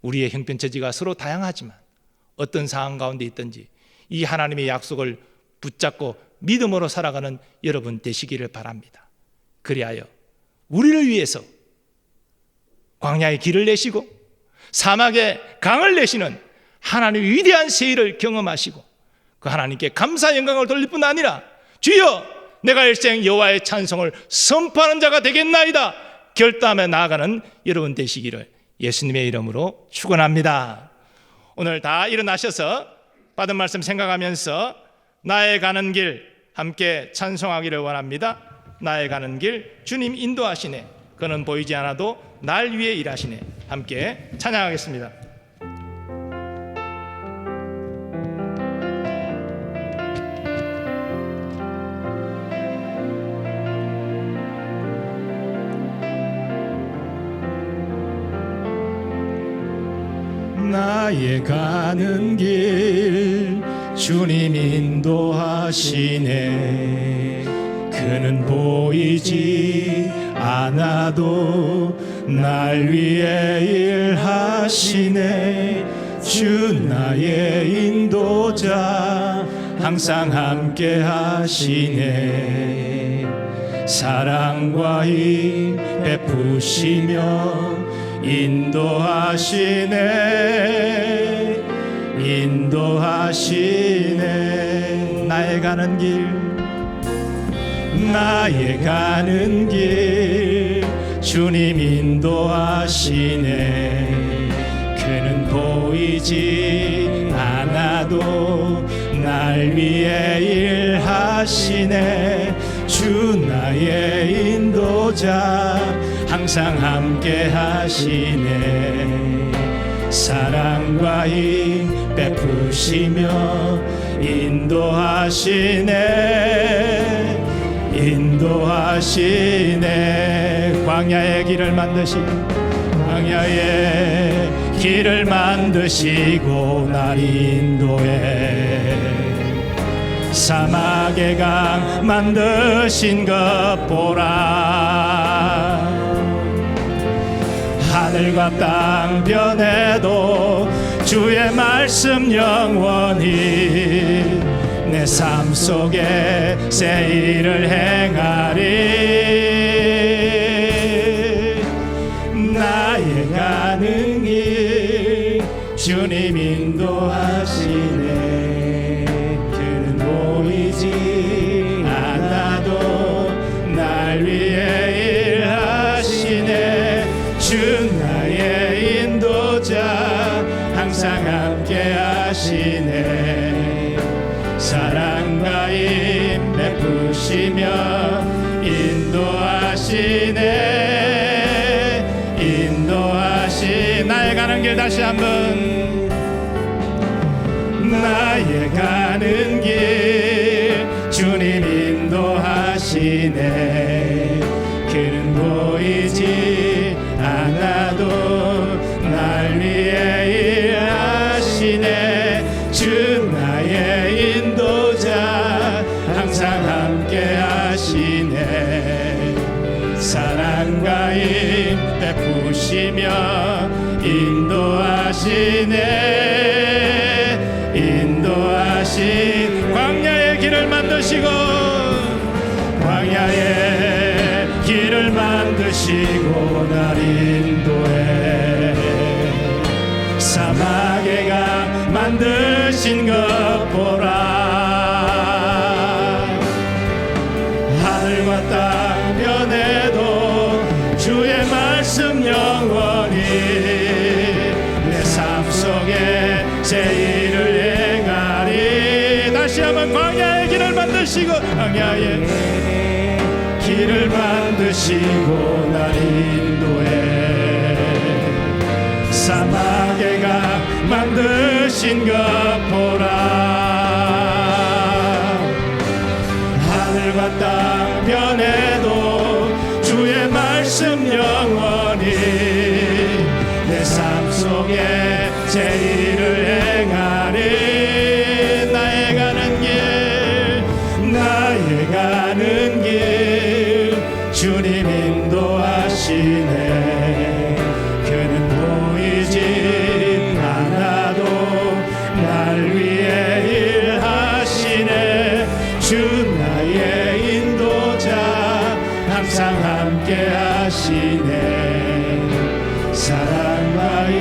우리의 형편처지가 서로 다양하지만 어떤 상황 가운데 있든지 이 하나님의 약속을 붙잡고 믿음으로 살아가는 여러분 되시기를 바랍니다. 그리하여 우리를 위해서 광야의 길을 내시고 사막에 강을 내시는 하나님의 위대한 새 일을 경험하시고 그 하나님께 감사 영광을 돌릴 뿐 아니라 주여 내가 일생 여호와의 찬송을 선포하는 자가 되겠나이다 결단하며 나아가는 여러분 되시기를 예수님의 이름으로 축원합니다. 오늘 다 일어나셔서 받은 말씀 생각하면서 나의 가는 길 함께 찬송하기를 원합니다. 나의 가는 길 주님 인도하시네, 그는 보이지 않아도 날 위해 일하시네. 함께 찬양하겠습니다. 나의 가는 길 주님 인도하시네, 그는 보이지 않아도 날 위해 일하시네. 주 나의 인도자 항상 함께 하시네. 사랑과 힘 베푸시며 인도하시네, 인도하시네. 나의 가는 길, 나의 가는 길 주님 인도하시네. 그는 보이지 않아도 날 위해 일하시네. 주 나의 인도자 항상 함께 하시네. 사랑과 힘 베푸시며 인도하시네, 인도하시네. 광야의 길을 만드시고 날 인도해. 사막의 강 만드신 것 보라. 하늘과 땅 변해도 주 주의 말씀 영원히 내 삶 속에 새 일을 행하리. 나의 가는 길 주님 인도하시네. 그는 보이지 않아도 날 위해 일하시네. 주 나의 인도자 항상 함께 하시네. 사랑과 힘 베푸시며 인도하시네. 인도하시 나의 가는 길 다시 한번. 나의 가는 길 주님 인도하시네. 그는 보이지 않아도 날 위해 일하시네. 주 나의 인도자 항상 함께 하시네. 사랑과 힘 베푸시며 인도하시네. 인도하신 광야의 길을 만드시고 광야의 길을 만드시고 날 인도해. 사막의 강 만드신 것 보라. 하늘과 땅 변해도 주의 말씀 영원히 내 삶 속에 새 일을 행하리. 다시 한번 광야의 길을 만드시고 광야의 길을 만드시고 날 인도해. 사막의 강 만드신 것 보라. 하늘과 땅 변해도 주의 말씀 영원히 내 삶 속에 새 일을 행하리. 나의 가는 길 나의 가는 길 주님 인도하시네. 그는 보이지 않아도 날 위해 일하시네. 주 나의 인도자 항상 함께 하시네. 사랑과 힘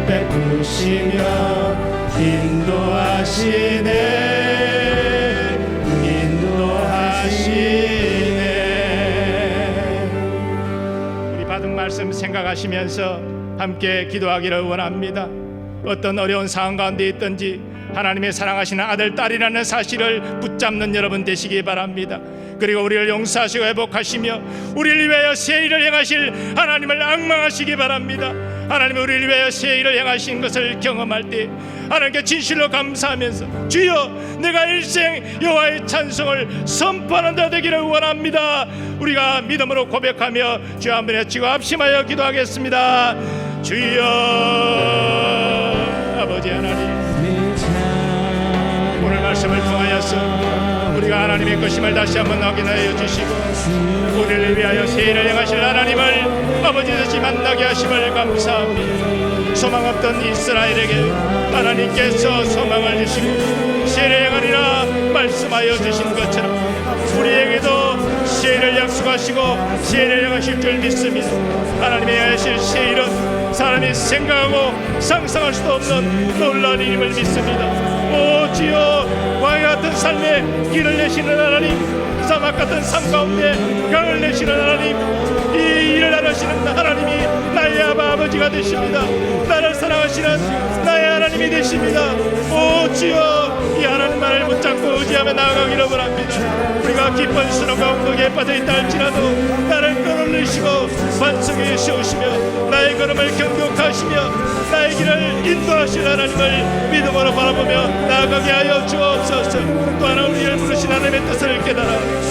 베푸시며 인도하시네. 인도하시네. 우리 받은 말씀 생각하시면서 함께 기도하기를 원합니다. 어떤 어려운 상황 가운데 있든지 하나님의 사랑하시는 아들, 딸이라는 사실을 붙잡는 여러분 되시기 바랍니다. 그리고 우리를 용서하시고 회복하시며 우리를 위하여 새 일을 행하실 하나님을 앙망하시기 바랍니다. 하나님이 우리를 위하여 새 일을 행하신 것을 경험할 때 하나님께 진실로 감사하면서 주여 내가 일생 여호와의 찬송을 선포하는 자 되기를 원합니다. 우리가 믿음으로 고백하며 주 한 번 외치고 합심하여 기도하겠습니다. 주여 아버지 하나님, 오늘 말씀을 통하여서 우리가 하나님의 것임을 다시 한번 확인하여 주시고 우리를 위하여 새 일을 행하실 하나님을 아버지 다시 만나게 하심을 감사합니다. 소망 없던 이스라엘에게 하나님께서 소망을 주시고 새 일을 행하리라 말씀하여 주신 것처럼 우리에게도 새 일을 약속하시고 새 일을 행하실 줄 믿습니다. 하나님의 행하실 새 일은 사람이 생각하고 상상할 수도 없는 놀라운 일임을 믿습니다. 오 주여, 광야 같은 삶에 길을 내시는 하나님, 사막 같은 삶 가운데 강을 내시는 하나님, 이 일을 나누시는 하나님이 나의 아버지가 되십니다. 나를 사랑하시는 나의 하나님이 되십니다. 오 주여, 이 하나님만을 붙잡고 의지하며 나아가기를 원합니다. 우리가 기쁜 수렁과 엉덩이에 빠져있다 할지라도 나를 끌어올리시고 반석에 세우시며 나의 걸음을 경고하시며 나의 길을 인도하실 하나님을 믿음으로 바라보며 나아가게 하여 주옵소서. 또 하나 우리를 부르신 하나님의 뜻을 깨달아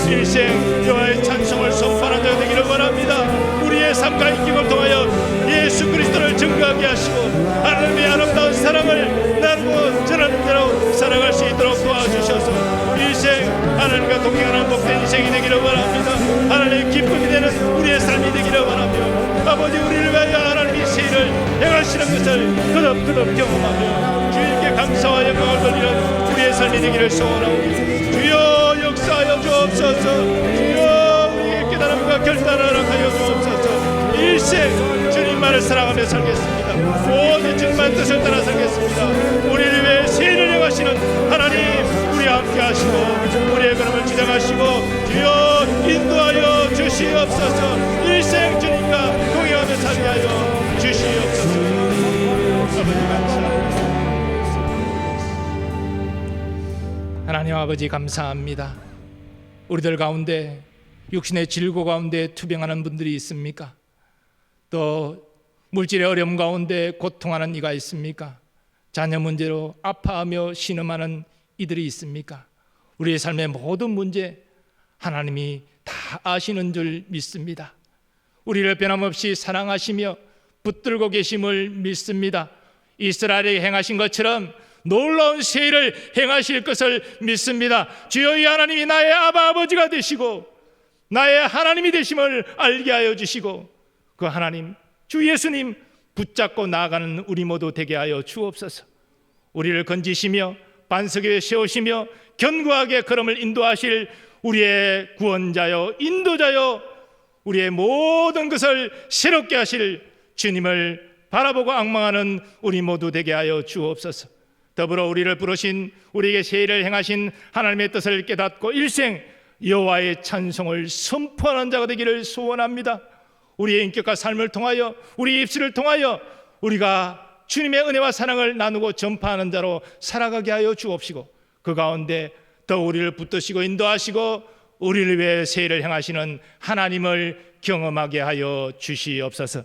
일생 여호와의 찬송을 선포하는 자 되기를 원합니다. 우리의 삶과 인격을 통하여 예수 그리스도를 증거하게 하시고 하나님의 아름다운 사랑을 나누고 전하는 대로 살아갈 수 있도록 도와주셔서 일생 하나님과 동행하는 복된 인생이 되기를 원합니다. 하나님의 기쁨이 되는 우리의 삶이 되기를 원하며 아버지 우리를 위하여 하나님의 새 일을 행하시는 것을 거듭 경험하며 주님께 감사와 영광을 돌리는 우리의 삶이 되기를 소원하오니 주여 역사하여 주옵소서. 주여 우리에게 깨달음과 결단을 허락하여 주옵소서. 일생 주님만을 사랑하며 살겠습니다. 모든 주님만의 뜻을 따라 살겠습니다. 우리를 위해 세일을 행하시는 하나님 우리와 함께 하시고 우리의 걸음을 지정하시고 주여 인도하여 주시옵소서. 일생 주님과 동행하며 살게 하여 주시옵소서. 아버지 감사합니다. 하나님 아버지 감사합니다. 우리들 가운데 육신의 질고 가운데 투병하는 분들이 있습니까? 또 물질의 어려움 가운데 고통하는 이가 있습니까? 자녀 문제로 아파하며 신음하는 이들이 있습니까? 우리의 삶의 모든 문제 하나님이 다 아시는 줄 믿습니다. 우리를 변함없이 사랑하시며 붙들고 계심을 믿습니다. 이스라엘에 행하신 것처럼 놀라운 세일을 행하실 것을 믿습니다. 주여 이 하나님이 나의 아버지가 되시고 나의 하나님이 되심을 알게 하여 주시고 그 하나님 주 예수님 붙잡고 나아가는 우리 모두 되게 하여 주옵소서. 우리를 건지시며 반석에 세우시며 견고하게 걸음을 인도하실 우리의 구원자여 인도자여 우리의 모든 것을 새롭게 하실 주님을 바라보고 앙망하는 우리 모두 되게 하여 주옵소서. 더불어 우리를 부르신 우리에게 세일을 행하신 하나님의 뜻을 깨닫고 일생 여호와의 찬송을 선포하는 자가 되기를 소원합니다. 우리의 인격과 삶을 통하여 우리 입술을 통하여 우리가 주님의 은혜와 사랑을 나누고 전파하는 자로 살아가게 하여 주옵시고 그 가운데 더 우리를 붙드시고 인도하시고 우리를 위해 세일을 행하시는 하나님을 경험하게 하여 주시옵소서.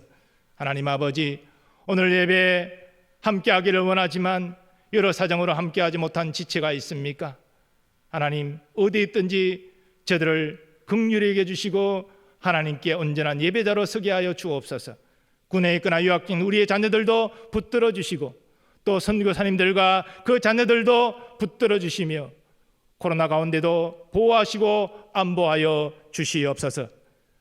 하나님 아버지 오늘 예배에 함께하기를 원하지만 여러 사정으로 함께하지 못한 지체가 있습니까? 하나님 어디 있든지 저들을 긍휼히 여겨 주시고 하나님께 온전한 예배자로 서게 하여 주옵소서. 군에 있거나 유학 중인 우리의 자녀들도 붙들어 주시고 또 선교사님들과 그 자녀들도 붙들어 주시며 코로나 가운데도 보호하시고 안보하여 주시옵소서.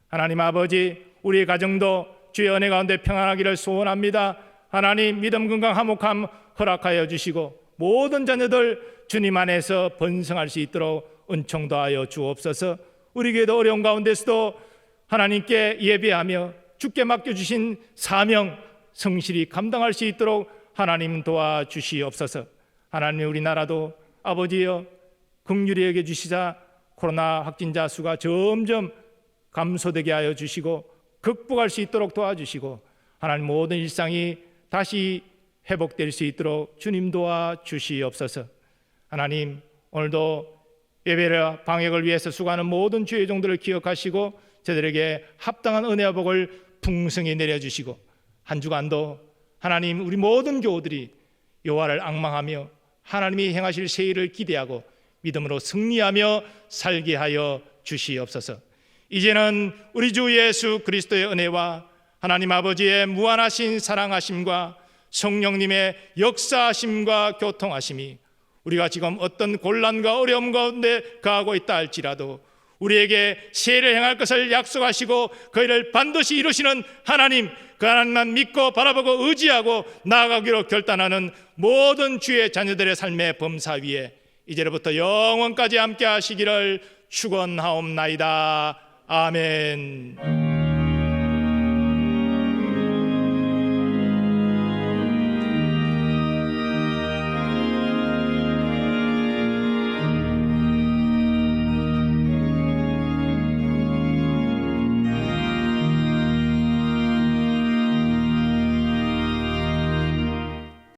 하나님 아버지 우리의 가정도 주의 은혜 가운데 평안하기를 소원합니다. 하나님 믿음 건강 화목함 허락하여 주시고 모든 자녀들 주님 안에서 번성할 수 있도록 은총 더하여 주옵소서. 우리 교회도 어려운 가운데서도 하나님께 예배하며 주께 맡겨주신 사명 성실히 감당할 수 있도록 하나님 도와주시옵소서. 하나님 우리나라도 아버지여 긍휼히 여겨주시자 코로나 확진자 수가 점점 감소되게 하여 주시고 극복할 수 있도록 도와주시고 하나님 모든 일상이 다시 회복될 수 있도록 주님 도와주시옵소서. 하나님 오늘도 예배와 방역을 위해서 수고하는 모든 주의 종들을 기억하시고 저들에게 합당한 은혜와 복을 풍성히 내려주시고 한 주간도 하나님 우리 모든 교우들이 여호와를 앙망하며 하나님이 행하실 세일을 기대하고 믿음으로 승리하며 살게 하여 주시옵소서. 이제는 우리 주 예수 그리스도의 은혜와 하나님 아버지의 무한하신 사랑하심과 성령님의 역사하심과 교통하심이 우리가 지금 어떤 곤란과 어려움 가운데 가하고 있다 할지라도 우리에게 세일을 행할 것을 약속하시고 그 일을 반드시 이루시는 하나님, 그 하나님만 믿고 바라보고 의지하고 나아가기로 결단하는 모든 주의 자녀들의 삶의 범사 위에 이제로부터 영원까지 함께 하시기를 축원하옵나이다. 아멘.